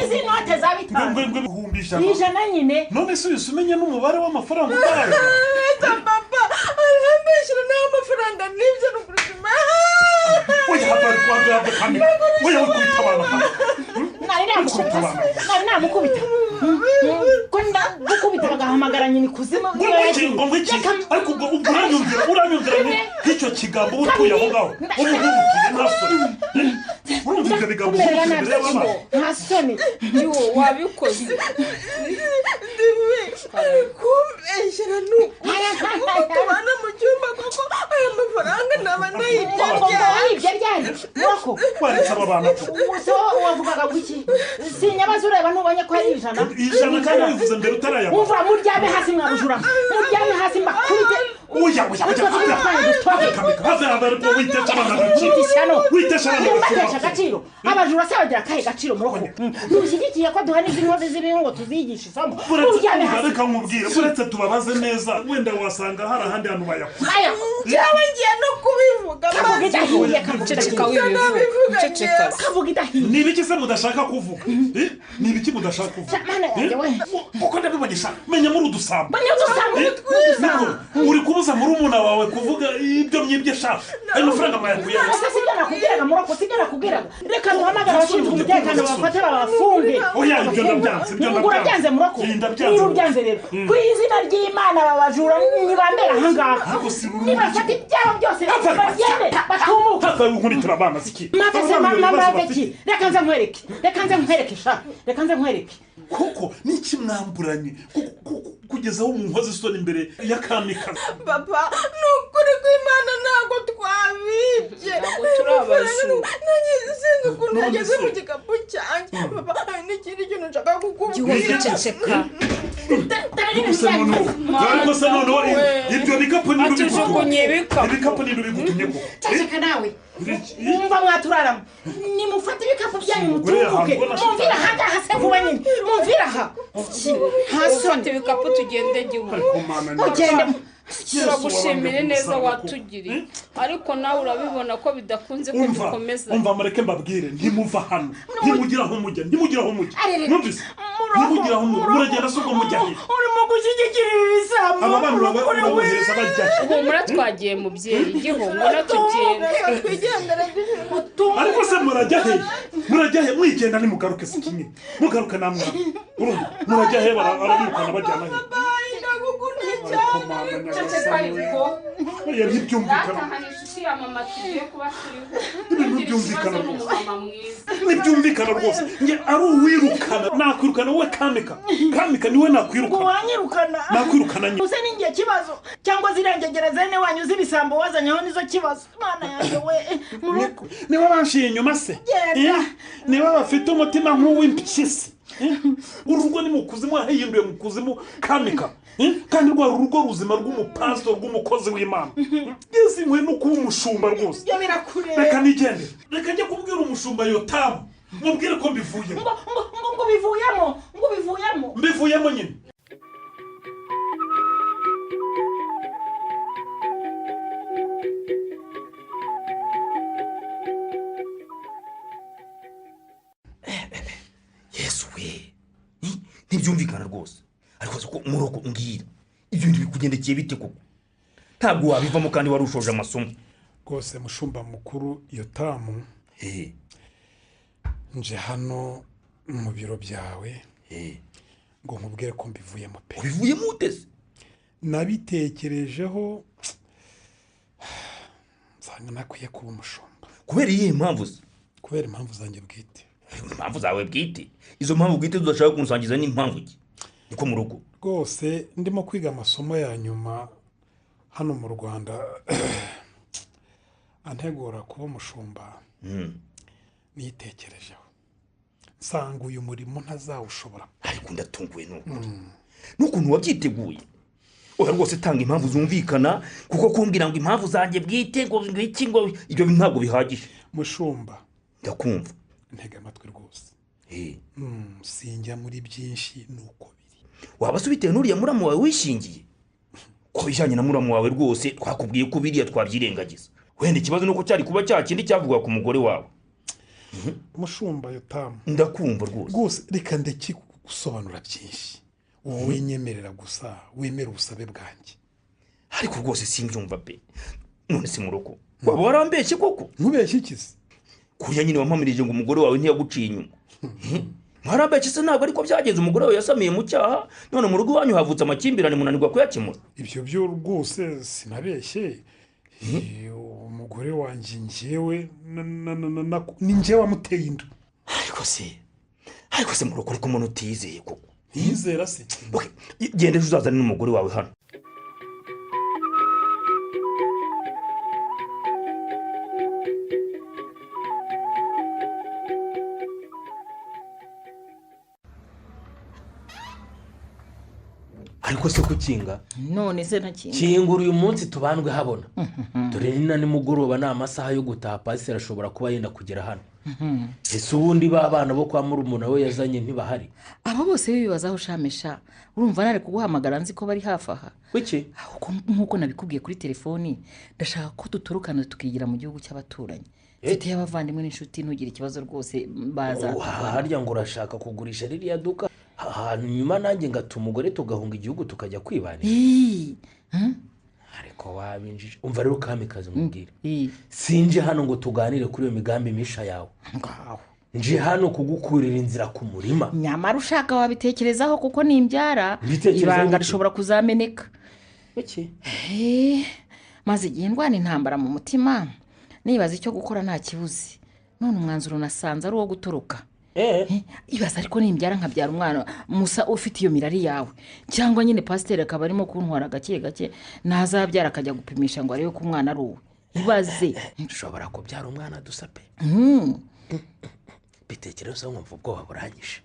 izi note za bitanu ngo ibihumbi ijana nyine none se umenye n'umubare w'amafaranga utaye papa arambeshyira n'amafaranga n'ibyo n'ubuzima oya hapari kwa kamera oya wikubita abana nari namukubita ko ndagukubita bagahamagara nyine ikuzimu ngo iki ariko ubwo uranyumvira n'icyo kigambo utuye aho ngaho ubu nta soni urumva ibyo bigambo imbere y'abana nta soni wabikoze kumbeshyira n'uko tubana mu cyumba koko aya mafaranga naba nayibye ryari murako waretse aba bana so wavugaga ngo iki sinyabaza ureba ntubonye ko ari ijana kandi wivuze mbere utarayaba umva muryame hasi mwabujura muryame hasi mbakubite oya witesha agaciro abajura se bagira akahe gaciro muroko ntushyigikiye ko duha n'izi nkozi z'ibihu ngo tuziyigishe isomo muryame hasi reka nkubwire uretse tubabaze neza wenda wasanga hari ahandi hantu bayakura byaba ngiye no kubivuga kavuga idahiye ceceka wibivuga ceceka kavuga idahiye ni ibiki se mudashaka kuvuga ni ibiki mudashaka kuvuga mana yanjye we uko ndabibonyesha menya muri udusamba banyudusamba uri kubuza muri umuna wawe kuvuga ibyo mwibye shaka ayo mafaranga mayakuye sigara kubwiraga muroko sigara kubwiraga reka duhamagara abashinzwe umutekano bafate babafunge oya ibyo ndabyanze urabyanze muroko niba uryanze rero ku izina ry'imana babajura nibambera ahangaha nibafata ibyabo byose bagende batumuka nkuritura abana siki maveki reka nze nkwereke sha reka nze nkwereke kuko niki mwamburanye kugeza aho mu nkozi isoni imbere ya kamikazi papa ni ukuri kw'imana ntabwo twabibye ntabwo turabajura sinzi ukuntu nageze mu gikapu cyanjye papa hari n'ikindi kintu nshaka kukubwira ceceka ariko se noneho ibyo bikapu atujugunye ibikapu ni bigutumye ko ceceka nawe mwumva mwaturaramo nimufate ibikapu byanyu mutunguke mumvira ahangaha se vuba nyine mumvira aha hasonde ibikapu tugende gihugu ugende turagushimire neza watugiriye ariko nawe urabibona ko bidakunze ko dukomeza umva mureke mbabwire ntimuva hano ntimugira aho mujya mwumvise ntimugira aho mujya muragenda se ubwo mujya he urimo gushyigikira ibi bisambo aba bana babohereza bajya humura twagiye mubyeyi igihumura tugenda ariko se murajya he mwigenda nimugaruke se kimwe mugaruke namwe urumva murajya he barabirukana bajyana he ntibyumvikana rwose njye ari uwirukana nakwirukana wowe kamika niwe nakwirukana nyine uze ninjye kibazo cyangwa zirengegera zene wanyu z'ibisambo wazanyeho nizo kibazo mana yanjye we niwe banshiye inyuma se niwe bafite umutima nk'uw'impyisi urugo ni mu kuzimu hahinduye mu kuzimu kamika kandi rwa rugo ruzima rw'umupastor rw'umukozi w'Imana yeziwe no kuba umushumba rwose reka nigende reka njye kubwira umushumba Yotamu mubwire ko mbivuyemo ngo bivuyemo nyine yesu we ntibyumvikana rwose ariko ko muroko umbwira ibyo bintu bikugendekeye bite koko ntabwo wabivamo kandi wari ushoje amasomo rwose mushumba mukuru Yotamu nje hano mu biro byawe ngo nkubwire ko mbivuyemo pe ubivuyemo utese nabitekerejeho nsanga nakwiye kuba umushumba kubera iyihe mpamvu se kubera impamvu zanjye bwite impamvu zawe bwite izo mpamvu bwite tudashaka kunsangiza n'impamvu ki niko mu rugo rwose ndimo kwiga amasomo ya nyuma hano mu Rwanda antegura kuba umushumba nitekerejeho nsanga uyu murimo ntazawushobora ariko ndatunguwe n'ukuntu wabyiteguye oya rwose tanga impamvu zumvikana kuko kumbwira ngo impamvu zanjye bwite ngo iki ngo ibyo ntabwo bihagije mushumba ndakumva ntega amatwi rwose sinjya muri byinshi nuko biri waba se bitewe n'uriya muramu wawe wishingiye ko bijyanye na muramu wawe rwose twakubwiye ko biriya twabyirengagiza wenda ikibazo nuko cyari kuba cya kindi cyavugwa ku mugore wawe mushumba Yotamu ndakumva rwose reka ndeke gusobanura byinshi wowe nyemerera gusa wemera ubusabe bwanjye ariko rwose simbyumva pe none si mu rugo waba warambeshye koko ntubeshye ikizi kuriya nyine wampamirije ngo umugore wawe ntiyaguciye inyuma mwarambeshye se ntabwo ariko byagenze umugore wawe yasamiye mu cyaha none mu rugo iwanyu havutse amakimbirane munanirwa kuyakemura ibyo byo rwose sinabeshye umugore wanjye njyewe ni njyewe wamuteye inda ariko se mu rugo ariko umuntu utizeye koko yizera se genda ejo uzazane n'umugore wawe hano ariko se kukinga none se nakinga kingura uyu munsi tubandwe habona dore ni na nimugoroba ni amasaha yo gutaha pasiteri ashobora kuba yenda kugera hano ese ubundi ba bana bo kwa murumuna we yazanye ntibahari? aba bose bibazaho shamesha urumva nari kuguhamagara nzi ko bari hafi aha kuki nk'uko nabikubwiye kuri telefoni ndashaka ko dutorokana tukigira mu gihugu cy'abaturanyi mfite abavandimwe n'inshuti ntugire ikibazo rwose baza harya ngo urashaka kugurisha ririya duka hanyuma nanjye ngata umugore tugahunga igihugu tukajya kwibanira? ariko wabinjije umva rero kamikazi mubwire sinje hano ngo tuganire kuri iyo migambi misha yawe nje hano kugukurira inzira ku murima. nyamara ushaka wabitekerezaho kuko nimbyara ibanga rishobora kuzameneka maze igihe ndwana intambara mu mutima nibaza icyo gukora nta kibuzi none umwanzuro nasanze ari uwo gutoroka. ibaza ariko nimbyara nkabyara umwana musa ufite iyo mirari yawe cyangwa nyine pasiteri akaba arimo kuntwara gake gake nazabyara akajya gupimisha ngo arebe ko umwana ari uwe. ibaze ushobora kubyara umwana dusa pe. bitekerezo nkumva ubwoba buranyishe.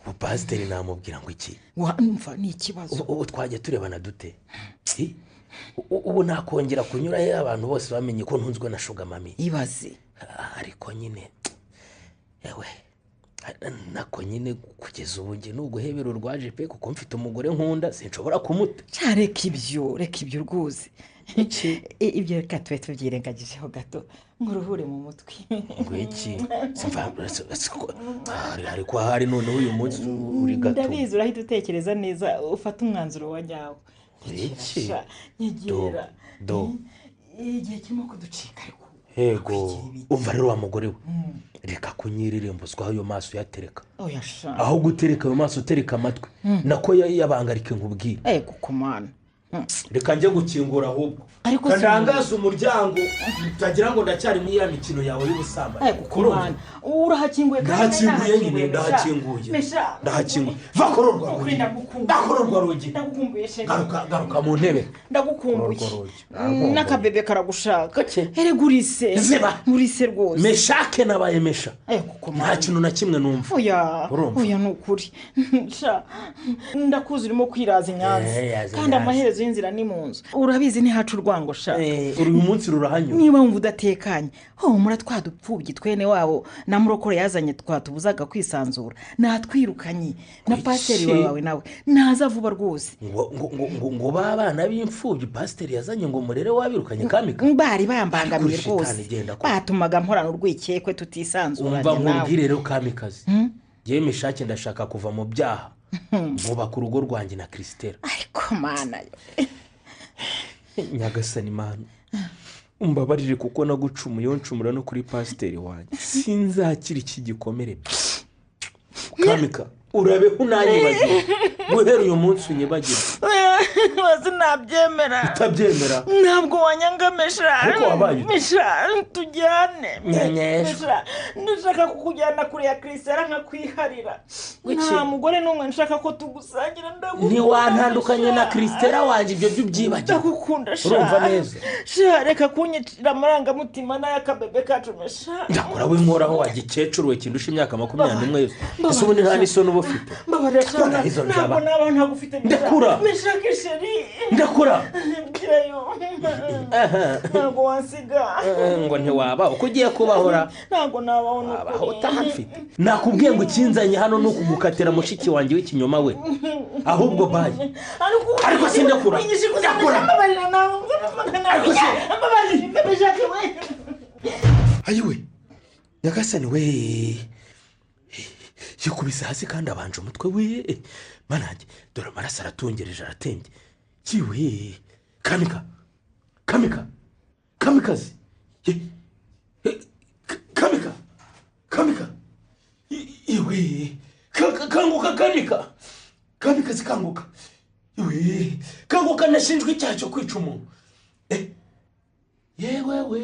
ubu pasiteri namubwira ngo iki? wumva ni ikibazo. ubu twajya turebana dute? ubu nakongera kunyurayo abantu bose bamenye ko ntunzwe na shugamami. ibaze ariko nyine yewe nako nyine kugeza ubu njye n'uguhebera urwaje pe kuko mfite umugore nkunda sinshobora kumuta. reka ibyo rwose ibyo reka tube tubyirengagijeho gato ngo uruhure mu mutwe. ngwiki ariko hari noneho uyu munsi uri gato ndabizi urahita utekereza neza ufata umwanzuro wa nyawo. nyegera igihe kirimo kuducika ariko hego umva rero wa mugore we reka kunyiririmbuzwaho ayo maso yatereka aho gutereka ayo maso utereka amatwi nako yabangarike nkubwire kumana reka njye gukingura ahubwo kandangaza umuryango utagira ngo ndacyari muri ya mikino yawe y'ubusambanyi. kumana urahakinguye ndahakinguye nyine ndahakinguye va kororwa rugi garuka mu ntebe ndagukumbuye n'akabebe karagushaka eregurise ngurise rwose meshake nabaye mesha nta kintu na kimwe numva. oya nukuri ndakuzi urimo kwiraza inyanza kandi amaherezo y'inzira ni mu nzu urabizi ntihaca urwango sha uyu munsi rurahanyura. niba wumva udatekanye humura twadupfubye twene wabo na murokore yazanye twatubuzaga kwisanzura natwirukanye na pasiteri wawe nawe naza vuba rwose. ngo ba bana b'imfubyi pasiteri yazanye ngo murere wabirukanye kamika bari bambangamiye rwose batumaga mporana urwikekwe tutisanzuranye nawe. umva nkubwire rero kamikazi yewe mishake ndashaka kuva mu byaha mubaka urugo rwanjye na Christelle. ariko mana nyagasani mana umbabarire kuko nagucumuye ncumura no kuri pasiteri wanjye sinzakira iki gikomere. kamika urabeho nanyibagiwe guhera uyu munsi unyibagiwe. sinabyemera. utabyemera ntabwo wanyangamesha ariko wabaye mesha tujyane mesha ndashaka kukujyana kure ya Christelle nkakwiharira nta mugore n'umwe nshaka ko tugusangira ntiwantandukanye na Christelle wanjye ibyo by'ubyibagiwe ndagukunda urumva neza reka kunyicira amarangamutima n'ay'akabebe kacu mesha ndakora w'inkoraho wa gikecuru we kindusha imyaka 21 yose ese ubundi nta n'isoni uba ufite. ntabwo naba ntagufite ndakura meshake sheri ndakura ntabwo wansiga ngo ntiwaba uko ugiye kubahora ntabwo nabaho n'ukuri utahafite. nakubwiye ngo ikinzanye hano ni ukugukatira mushiki wanjye w'ikinyoma we ahubwo baye ariko sindakura ayiwe nyagasani we yikubise hasi kandi abanje umutwe we manange dore amaraso aratungereje aratembye kiwe kamikazi iwe kanguka kamikazi kanguka iwe kanguka nashinjwe icyaha cyo kwica umuntu. yewe we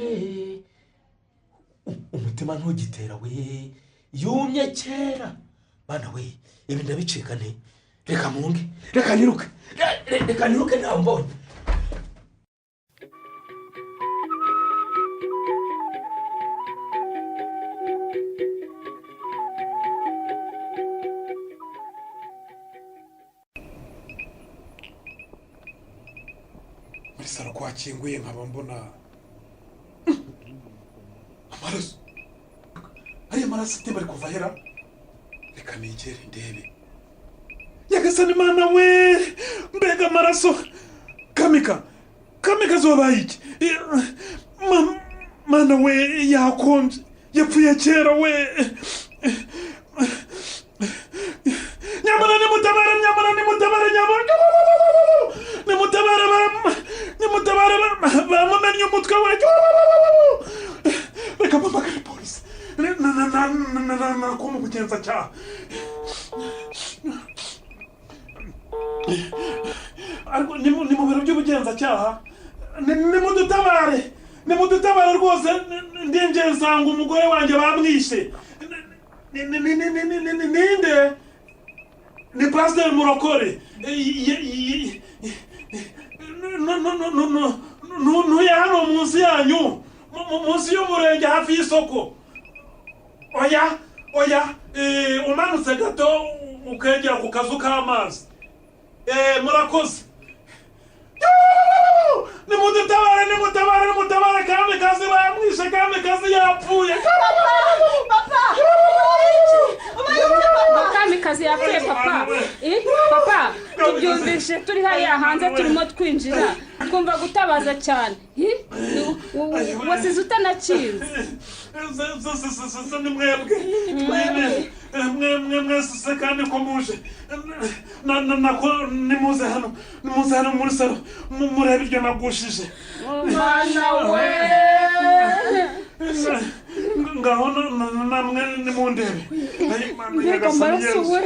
umutima ntugitera we yumye kera bana we ibi ndabicika nte reka munge reka niruke ntawe mbonye. muri saro kwakinguye nkaba mbona amaraso amaraso atemba ari kuva hera reka nigere ndebe yagasani mana we mbega amaraso kamika zobaye iki mana we yakonje yapfuye kera we nyamara nimutabare bamumennye umutwe we reka mpamagare polisi nakoma ubugenzacyaha ariko ni mu biro by'ubugenzacyaha nimudutabare rwose ndinjiye nsanga umugore wanjye bamwishe ninde ni pasiteri murokore ntuye hano munsi yanyu munsi y'umurenge hafi y'isoko oya umanutse gato ukegera ku kazu k'amazi murakoze nimudutabare kamikazi bamwishe kamikazi yapfuye kamikazi yapfuye papa papa tubyumvise turi hariya hanze turimo twinjira twumva gutabaza cyane wasize utanakinze ni mwese kandi ko muje nimuze hano muri salo murebe ibyo nagushije mwana we ngaho namwe nimundebe mbega amaraso we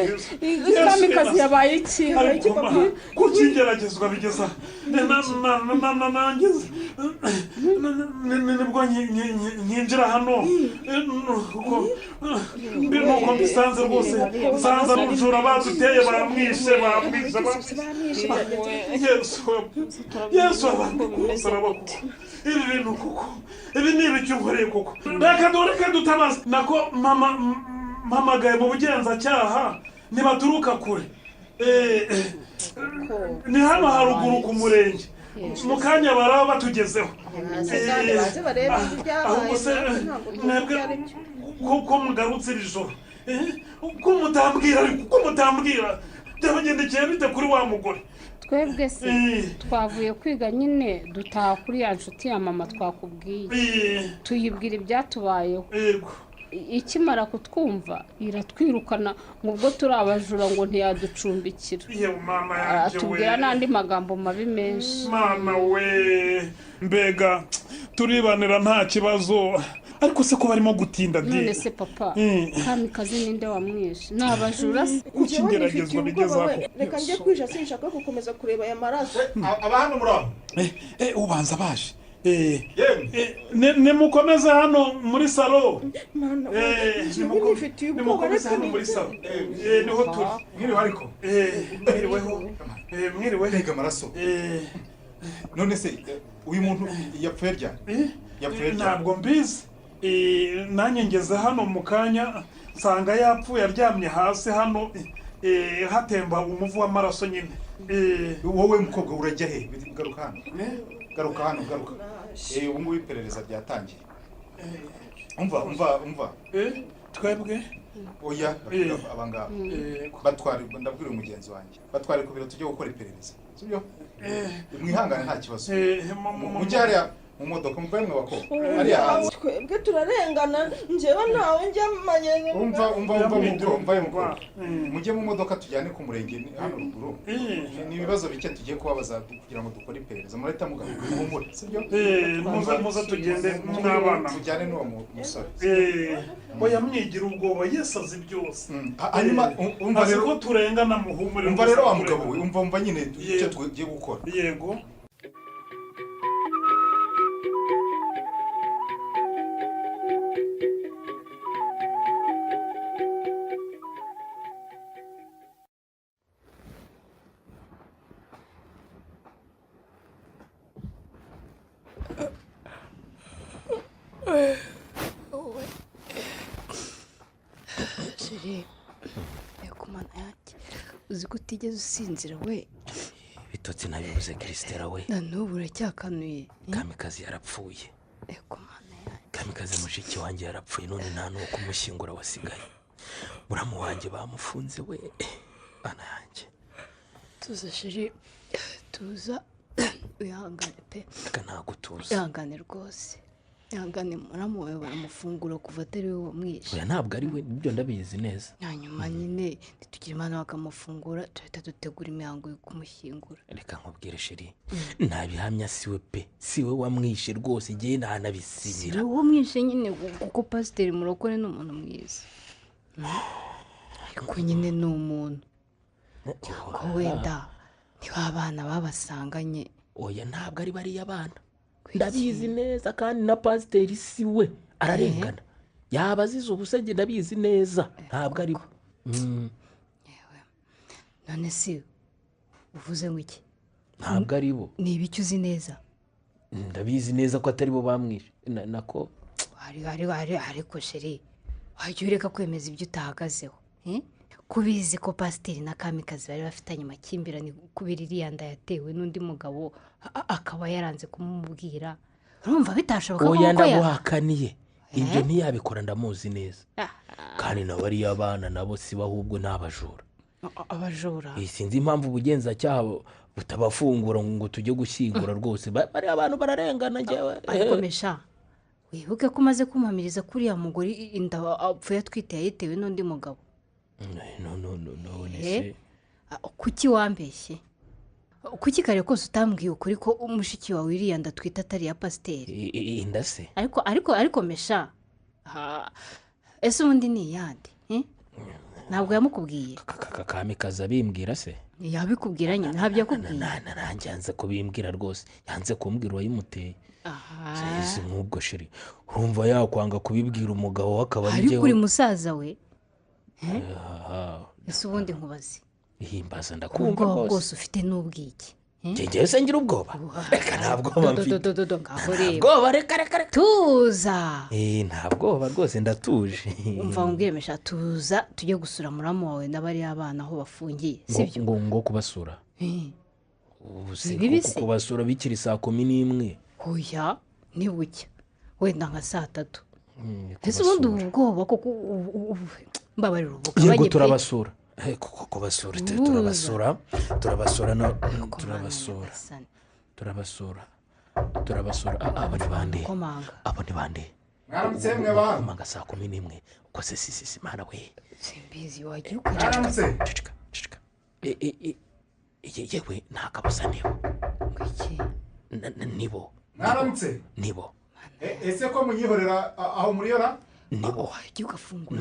kamikazi yabaye iki kukigeragezwa bigeza nangiza nibwo nyinjira hano nuko mbisanze rwose nsanze abujura baduteye baramwishe yesu abantu kumusaraba kuko ibi bintu kuko ibi ni ibiki unkoreye kuko reka dutabaze nako mpamagaye mu bugenzacyaha ntibaturuka kure ni hano haruguru ku murenge mu kanya baraba batugezeho ahubwo se mwebwe ko mugarutse iri joro ko mutambwira byabagendekeye bite kuri wa mugore twebwe se twavuye kwiga nyine dutaha kuri ya nshuti ya mama twakubwiye tuyibwira ibyatubayeho ikimara kutwumva iratwirukana nk'ubwo turi abajura ngo ntiyaducumbikira atubwira n'andi magambo mabi menshi mama we mbega turibanira nta kibazo ariko se ko barimo gutinda none se papa kamikazi ninde wamwishe ni abajura se kukigeragezwa bigezaho reka njye kwisha sinshaka gukomeza kureba aya maraso abantu muraho ubanza baje nimukomeze hano muri salo nimukomeze hano muri salo niho turi mwiriwe ariko mwiriwe mbega amaraso none se uyu muntu yapfuye ryari ntabwo mbizi nanjye ngeze hano mu kanya nsanga yapfuye aryamye hasi hano hatemba umuvu w'amaraso nyine wowe mukobwa urajya he garuka hano ubu ngubu iperereza ryatangiye umva twebwe oya abangaba batware ndabwira umugenzi wanjye batware ku biro tujye gukora iperereza sibyo mwihangane nta kibazo mujye hariya mu modoka muvanye mu bako hariya hanze twebwe turarengana njyewe ntawe njya manyene umva mukobwa mujye mu modoka tujyane ku murenge hano ruguru ni ibibazo bike tugiye kubabaza kugira ngo dukore iperereza murahita mugaruka muhumure sibyo muza tugende mw'abana tujyane n'uwo musore oya mwigira ubwoba Yesu azi byose hanyuma umva rero ko turengana muhumure umva rero wa mugabo we umva nyine icyo tugiye gukora yego sheri yego mana yanjye uzi ko utigeze usinzira we bitotsi nabibuze Christella we na n'ubu uracyakanuye kamikazi yarapfuye yego mana yanjye kamikaze mushiki wanjye yarapfuye none nta n'uwo kumushyingura wasigaye muramu wanjye bamufunze we ana yanjye tuza sheri tuza wihangane pe reka ntabwo tuza ihangane rwose ihangane muramu wawe baramufungura kuva atari we wamwishe oya ntabwo ari we nibyo ndabizi neza hanyuma nyine ntitugire imana bakamufungura tuhita dutegura imihango yo kumushyingura reka nkubwire sheri ntabihamya siwe pe siwe wamwishe rwose igihe ntanabisibira siwe wamwishe nyine kuko pasiteri murokore ni umuntu mwiza ariko nyine ni umuntu cyangwa wenda niba abana babasanganye oya ntabwo ari bariya bana ndabizi neza kandi na pasiteri siwe ararengana yaba azize ubusage ndabizi neza ntabwo ari we none si uvuze ngo iki ntabwo ari bo ni ibiki uzi neza ndabizi neza ko atari bo bamwishe nako ariko sheri wajya ureka kwemeza ibyo utahagazeho kubizi ko pasiteri na kamikazi bari bafitanye amakimbirane kubera iriya nda yatewe n'undi mugabo akaba yaranze kumubwira urumva bitashoboka ko oya ndabuhakaniye ibyo ntiyabikora ndamuzi neza kandi na bariya bana nabo si bahubwo ni abajura abajura sinzi impamvu ubugenzacyaha butabafungura ngo tujye gushyingura rwose bariya abantu bararengana njyewe ariko mesha wibuke ko umaze kumamiriza kuriya mugore inda apfuye atwite yayitewe n'undi mugabo none kuki wambeshye kuki kare kose utambwiye ukuri ko umushiki wawe iriya nda twita atari iya pasiteri inda se ariko mesha ese ubundi ni iyande ntabwo yamukubwiye kamikazi abimbwira se yabikubwira nyine ntabyo yakubwiye nanjye yanze kubimbwira rwose yanze kumbwira uwayimuteye si nk'ubwo sheri urumva yakwanga kubibwira umugabo we akaba ari ariko uri musaza we ese ubundi nkubaze ihimbaza ndakumva rwose bwose ufite n'ubwiki njyewe se ngira ubwoba reka nta bwoba mfite ngaho reba bwoba reka tuza nta bwoba rwose ndatuje umva mbwiyemesha tuza tujye gusura muramu wawe n'abariya bana aho bafungiye sibyo ngo kubasura ubu se kubasura bikiri 11:00 oya ni bucya wenda nka 3:00 ese ubundi ubu bwoba koko mbabarira ubukabanye yego turabasura kubasura turabasura aba ni bande mwaramutse mwe bantu komanga 11:00 uko se sisi mana we simbizi wagiye mwaramutse cicika yewe nta kabuza nibo mwaramutse nibo ese ko munyihorera aho muriyora nibo wagiye ugafungura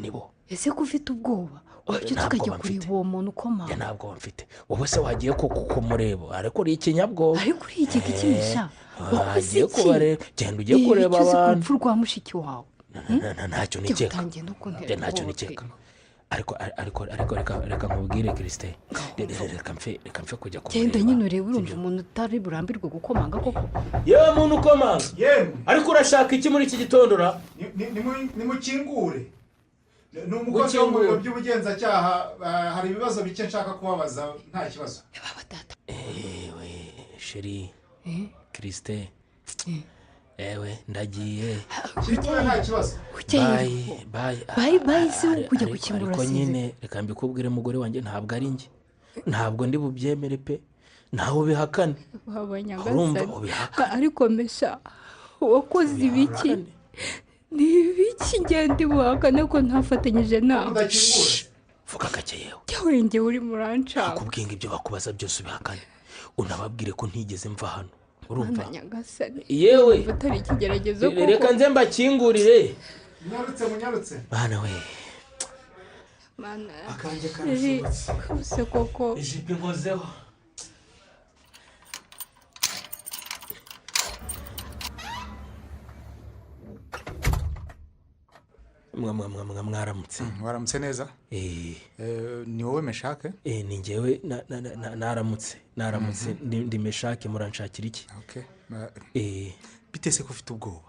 nibo ese ko ufite ubwoba wajya tukajya kureba uwo muntu ukomanga ntabwo mfite wowe se wagiye kumureba ariko uri ikinyabwoba ariko uri ikigisha wagiye kubareba genda ujye kureba abantu urupfu rwa mushiki wawe ntacyo nikeka ariko reka nkubwire Christine reka mfe kujya kumureba genda nyine urebe urumva umuntu utari burambirwe gukomanga koko yewe muntu ukomanga ariko urashaka iki muri iki gitondo ra nimukingure ni umukozi wo mu biro by'ubugenzacyaha hari ibibazo bike nshaka kubabaza nta kibazo sheri Christine ewe ndagiye nta kibazo bayi se kujya gukingura ariko nyine reka mbikubwire mugore wanjye ntabwo ari njye ntabwo ndi bubyemere pe nawe ubihakane urumva ubihakane ariko mesha wakoze ibiki ni ibiki ngende buhakane ko ntafatanyije nawe vuga gake yewe yewe njye uri muranca akubwinga ibyo bakubaza byose ubihakane unababwire ko ntigeze mva hano urumva yewe utari ikigeragezo koko reka nze mbakingurire munyarutse bana we mana akanjye karasohotse kose koko ijipo inkozeho mwaramutse waramutse neza ni wowe meshake ni njyewe naramutse ndi meshake muranshakira iki bite se ko ufite ubwoba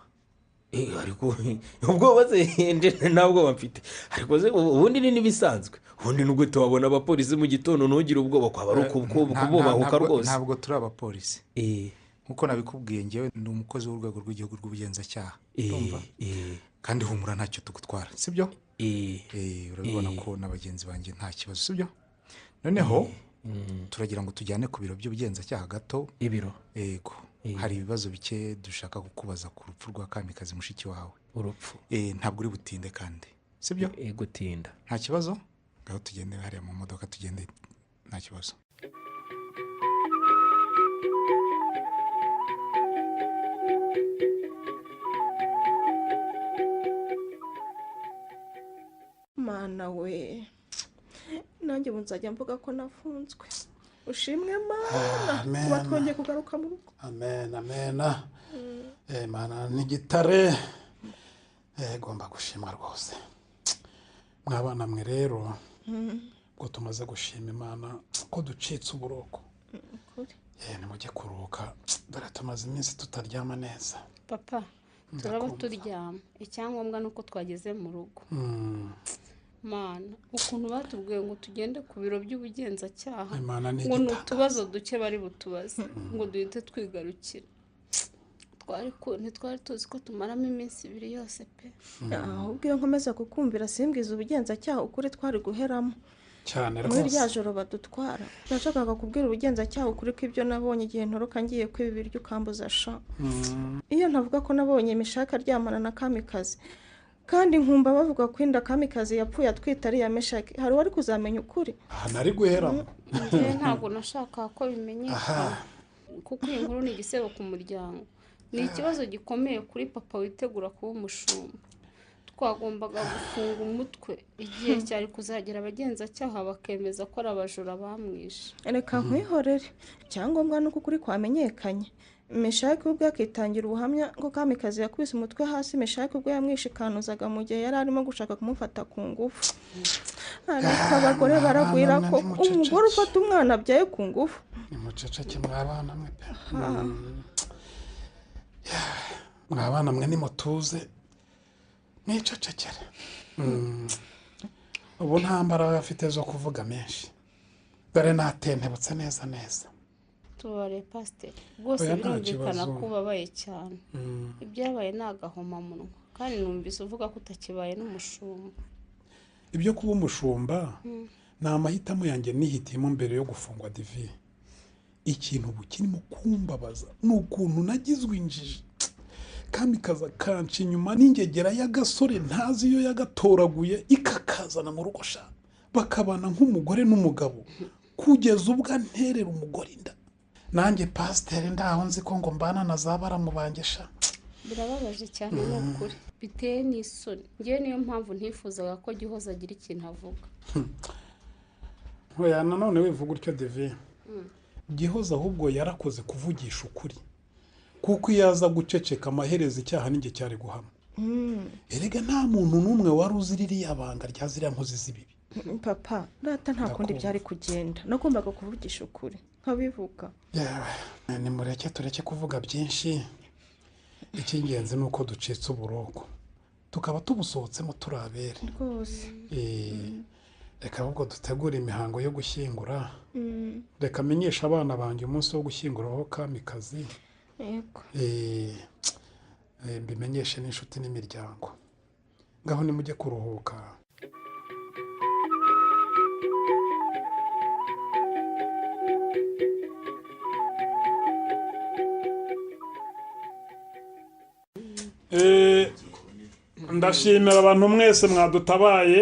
ariko ubwoba se nta bwoba mfite ariko se ubundi ni n'ibisanzwe ubundi nubwo tubabona abapolisi mu gitondo ntugire ubwoba kwaba ari ukububahuka rwose ntabwo turi abapolisi nkuko nabikubwiye ngewe ndi umukozi w'urwego rw'igihugu rw'ubugenzacyaha urumva kandi humura ntacyo tugutwara sibyo urabibona ko n'abagenzi banjye nta kibazo sibyo noneho turagira ngo tujyane ku biro by'ubugenzacyaha gato ibiro yego hari ibibazo bike dushaka kukubaza ku rupfu rwa Kamikazi mushiki wawe urupfu ntabwo uri butinde kandi sibyo gutinda nta kibazo ngaho tugende hariya mu modoka tugende nta kibazo mana we nanjye ubu nzajya mvuga ko nafunzwe ushimwe mana kuba twongeye kugaruka mu rugo amen mana n'igitare igomba gushimwa rwose mwabana mwe rero ngo tumaze gushima imana ko ducitse uburoko nimujye kuruhuka dore tumaze iminsi tutaryama neza papa turaba turyama icyangombwa ni uko twageze mu rugo mana ukuntu batubwiye ngo tugende ku biro by'ubugenzacyaha ngo ni utubazo duke bari butubaze ngo duhite twigarukira ntitwari tuzi ko tumaramo iminsi 2 yose pe ahubwo iyo nkomeza kukumvira simbwiza ubugenzacyaha ukuri twari guheramo cyane rwose muri rya joro badutwara nashakaga kubwira ubugenzacyaha ukuri ko ibyo nabonye igihe ntoroka ngiye kwiba ibiryo ukambuza sha iyo ntavuga ko nabonye Meshaki aryamana na Kamikazi kandi nkumva bavuga ko inda Kamikazi yapfuye atwita ari ya Meshaki hari wari kuzamenya ukuri nari guheramo ntabwo nashaka ko bimenyekana kuko iyi nkuru ni igisebo ku muryango ni ikibazo gikomeye kuri papa witegura kuba umushumba twagombaga gufunga umutwe igihe cyari kuzagera abagenzacyaha bakemeza ko ari abajura bamwishe reka nkwihorere icyangombwa ni uko ukuri kwamenyekanye Meshaki ubwo akitangira ubuhamya ngo Kamikazi yakubise umutwe hasi Meshaki ubwo yamwishikanuzaga mu gihe yari arimo gushaka kumufata ku ngufu ariko abagore baragwira ko umugore ufata umwana abyaye ku ngufu ni muceceke mwabana mwe pe mwabana mwe ni mutuze mwicecekere ubu nta mbaraga afite zo kuvuga menshi dore natentebutse neza tubare pasiteri rwose birumvikana ko ubabaye cyane ibyabaye ni agahomamunwa kandi numvise uvuga ko utakibaye n'umushumba ibyo kuba umushumba ni amahitamo yanjye nihitiyemo mbere yo gufungwa divi ikintu ubu kirimo kumbabaza ni ukuntu nagizwe injiji Kamikazi akanca inyuma n'ingegera y'agasore ntazi iyo yagatoraguye ikakazana mu rugo sha bakabana nk'umugore n'umugabo kugeza ubwo anterera umugore inda nanjye pasiteri ndaho nzi ko ngo mbana na za baramubangesha birababaje cyane n'ukuri biteye n'isoni ngewe niyo mpamvu ntifuzaga ko Gihoza agira ikintu avuga oya nanone wivuga utyo Devi Gihoza ahubwo yarakoze kuvugisha ukuri kuko iyo aza guceceka amaherezo icyaha n'inge cyari guhama erega nta muntu n'umwe wari uzi ririya banga rya ziriya nkozi z'ibibi papa data nta kundi byari kugenda nagombaga kuvugisha ukuri nkabivuga nimureke tureke kuvuga byinshi icy'ingenzi ni uko ducitse uburoko tukaba tubusohotsemo turabere rwose reka ahubwo dutegura imihango yo gushyingura reka amenyesha abana banjye umunsi wo gushyinguraho Kamikazi yego mbimenyeshe n'inshuti n'imiryango ngaho nimujye kuruhuka ndashimira abantu mwese mwadutabaye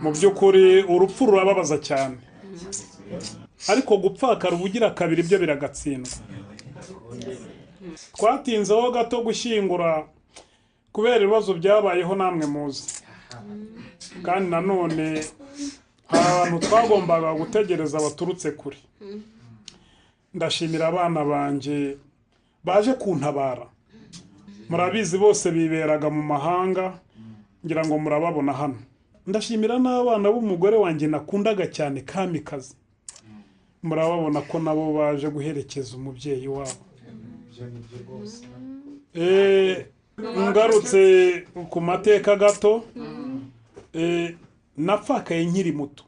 mu by'ukuri urupfu rurababaza cyane ariko gupfakara ubugira kabiri byo biragatsindwa twatinzeho gato gushyingura kubera ibibazo byabayeho namwe muzi kandi nanone hari abantu twagombaga gutegereza baturutse kure ndashimira abana banjye baje kuntabara murabizi bose biberaga mu mahanga ngira ngo murababona hano ndashimira n'abana b'umugore wanjye nakundaga cyane Kamikazi murababona ko nabo baje guherekeza umubyeyi wabo ngarutse ku mateka gato napfakaye nkiri muto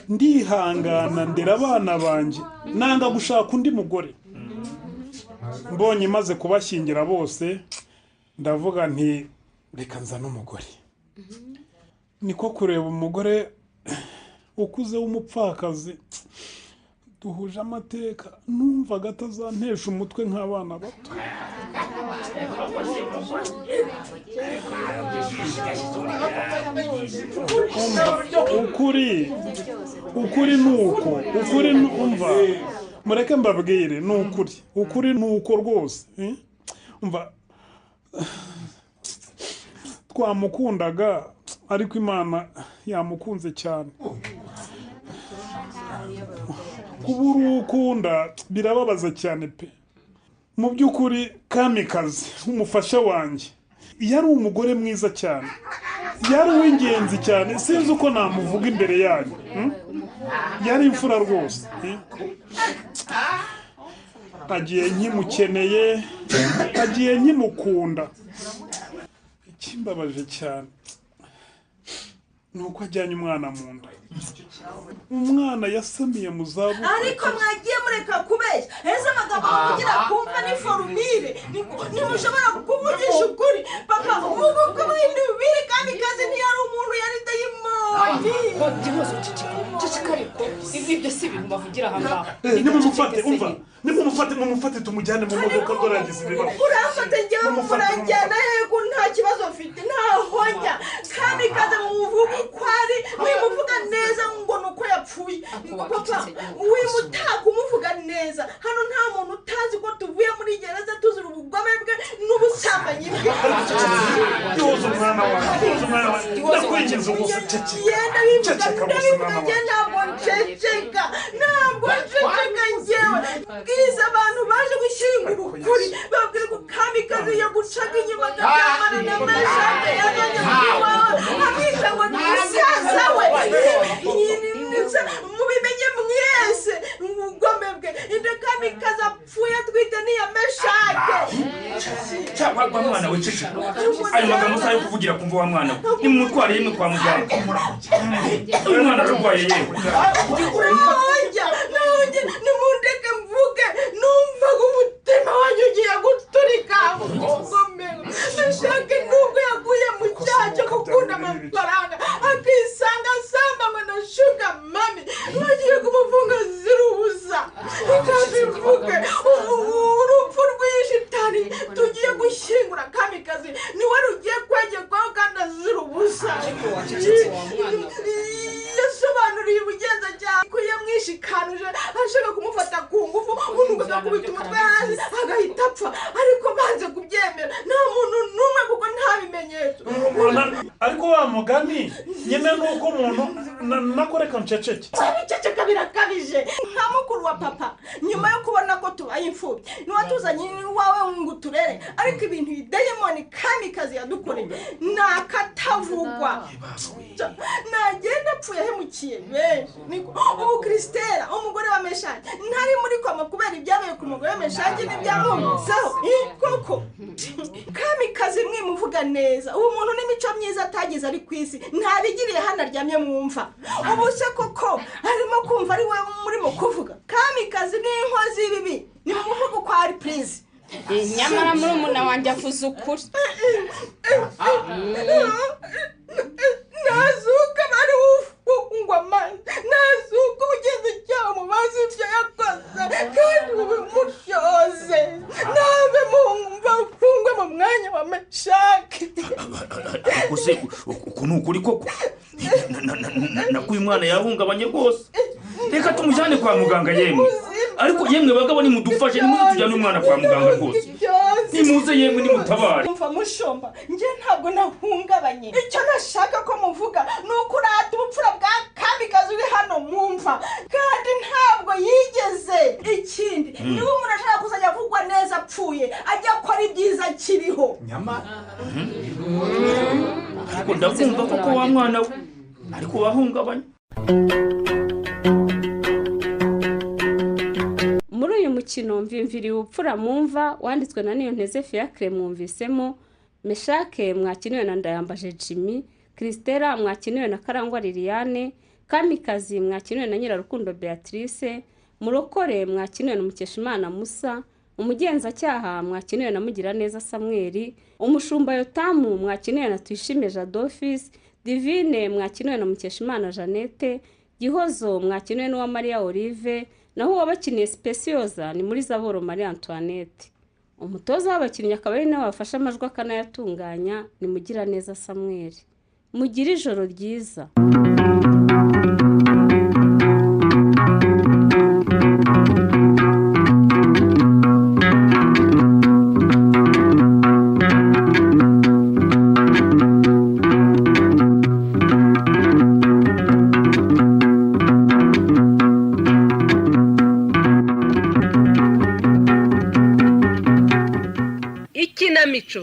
ndihangana ndera abana banjye nanga gushaka undi mugore mbonye imaze kubashyingira bose ndavuga nti reka nzane umugore niko kureba umugore ukuze w'umupfakazi duhuje amateka numvaga atazantesha umutwe nk'abana bato. ukuri umva mureke mbabwire ni ukuri ni uko rwose umva twamukundaga ariko Imana yamukunze cyane. kubura ukunda birababaza cyane pe. Mu by'ukuri Kamikazi umufasha wanjye yari umugore mwiza cyane, yari uw'ingenzi cyane, sinzi uko namuvuga imbere yanyu. Yari imfura rwose. Agiye nkimukeneye, agiye nkimukunda. Ikimbabaje cyane nuko ajyanye umwana mu nda. Umwana yasamiye mu zabukuru. Ariko mwagiye mureka kubeshya. Ese amagambo kugira kumva ni formule. Nimushobora kuvugisha ukuri. Papa uvuga ko ibintu biri Kamikazi ntiyari umuntu yari dayimoni. Cicikariko ibyo si ibintu bavugira aha ngaha. Nimumufate umva. Nimumufate tumujyane mu modoka doragize ibibazo. Urafate njyewe murajyana yego nta kibazo mfite nta honya. Kamikazi muvuga kwari wimuvuga neza ngo nuko yapfuye. Papa wimutaka umuvuga neza. Hano nta muntu utazi ko tuvuye muri gereza tuzira ubugome bwe n'ubusambanyi bwe. Yozo mwana wawe. Ndakwinginze gusa cece. Yenda bivuga ntabwo nceceka. Ntabwo nceceka njyewe. Bwiza abantu baje gushyingura ukuri. Babwire ko Kamikazi yagucaga inyuma agamara na mashate yazanye wawe. Abisha ngo ni musaza we. Mubimenye mwese ubugome bwe. Inde Kamikazi apfuye atwite niya meshake. Cyangwa mwana we cece. Ayo magambo sayo kuvugira kumva wa mwana we. Nimutware yimwe kwa muganga. Uyu mwana arwaye yewe. Nonje nimundeke mvuge numva umutima wanyu ugiye guturika. Ubugome. Meshake nubwo yaguye mu cyaha cyo gukunda amafaranga akisanga asambanywe na Sugar Mami bagiye kumufunga zira ubusa. Ikabivuge urupfu rw'ishitani tugiye gushyingura Kamikazi niwe rugiye kwegekwaho kandi azira ubusa. Yasobanuriye ubugenzacyaha ko yamwishikanuje ashaka kumufata ku ngufu unuga agakubita umutwe hasi agahita apfa ariko banze kubyemera nta muntu n'umwe kuko nta bimenyetso. Ariko wa mugani nyine nuko umuntu nakoreka nceceke. Ceceka birakabije. Nta mukuru wa papa nyuma yo kubona ko tubaye imfubyi niwatuzanye iwawe ngo uturere ariko ibintu idayimoni Kamikazi yadukoreye nakatavugwa. Nagenda apfuye hemukiye benshi. Ubu Kristera umugore wa Meshaki ntari muri koma kubera ibyabaye ku mugore wa Meshaki n'ibyamuzaho. Koko Kamikazi mwimuvuga neza ubu muntu n'imico myiza atagize ari kwisi ntabigiriye hano aryamye mwumva. Ubu se koko arimo kumva ari we murimo kuvuga. Kamikazi ni inkozi y'ibibi nimuvuga uko ari please. Nyamara murumuna wanjye avuze ukuri. Nazuka bari ufungwa amazi nazuka ugeze icyaha mu mazi ibyo yakoze kandi mubimushoze nabe mumva ufungwe mu mwanya wa Meshaki. Ariko se uku ni ukuri koko nakuye umwana yahungabanye rwose. Reka tumujyane kwa muganga yemwe. Ariko yemwe bagabo nimudufashe nimuze tujyane umwana kwa muganga rwose. Nimuze yemwe nimutabare. Mva mushomba nje ntabwo nahungabanye. Icyo nashaka ko muvuga nuko urata ubupfura bwa Kamikazi uri hano mumva kandi ntabwo yigeze. Ikindi niba umuntu ashaka kuzajya avugwa neza apfuye ajya akora ibyiza kiriho. Ariko ndakumva koko wa mwana we ariko wahungabanye. Muri uyu mukino mvimviri ubupfura mumva wanditswe na Niyonteze Fiacre mwumvisemo Meshake mwakiniwe na Ndayambaje Jimmy, Kristera mwakiniwe na Karangwa Liliane, Kamikazi mwakiniwe na Nyirarukundo Beatrice, Murokore mwakiniwe na Mukeshimana Musa, umugenzacyaha mwakiniwe na Mugiraneza Samuel, umushumba Yotamu mwakiniwe na Tuyishime Jadofis, Divine mwakiniwe na Mukeshimana Jeannette, Gihozo mwakiniwe n'uwa Maria Olive, naho uwabakiniye Specioza ni muri Zaboro Marie Antoinette. Umutoza w'abakinnyi akaba ari nawe wafashe amajwi akanayatunganya ni Mugiraneza Samuel. Mugire ijoro ryiza. Ikinamico.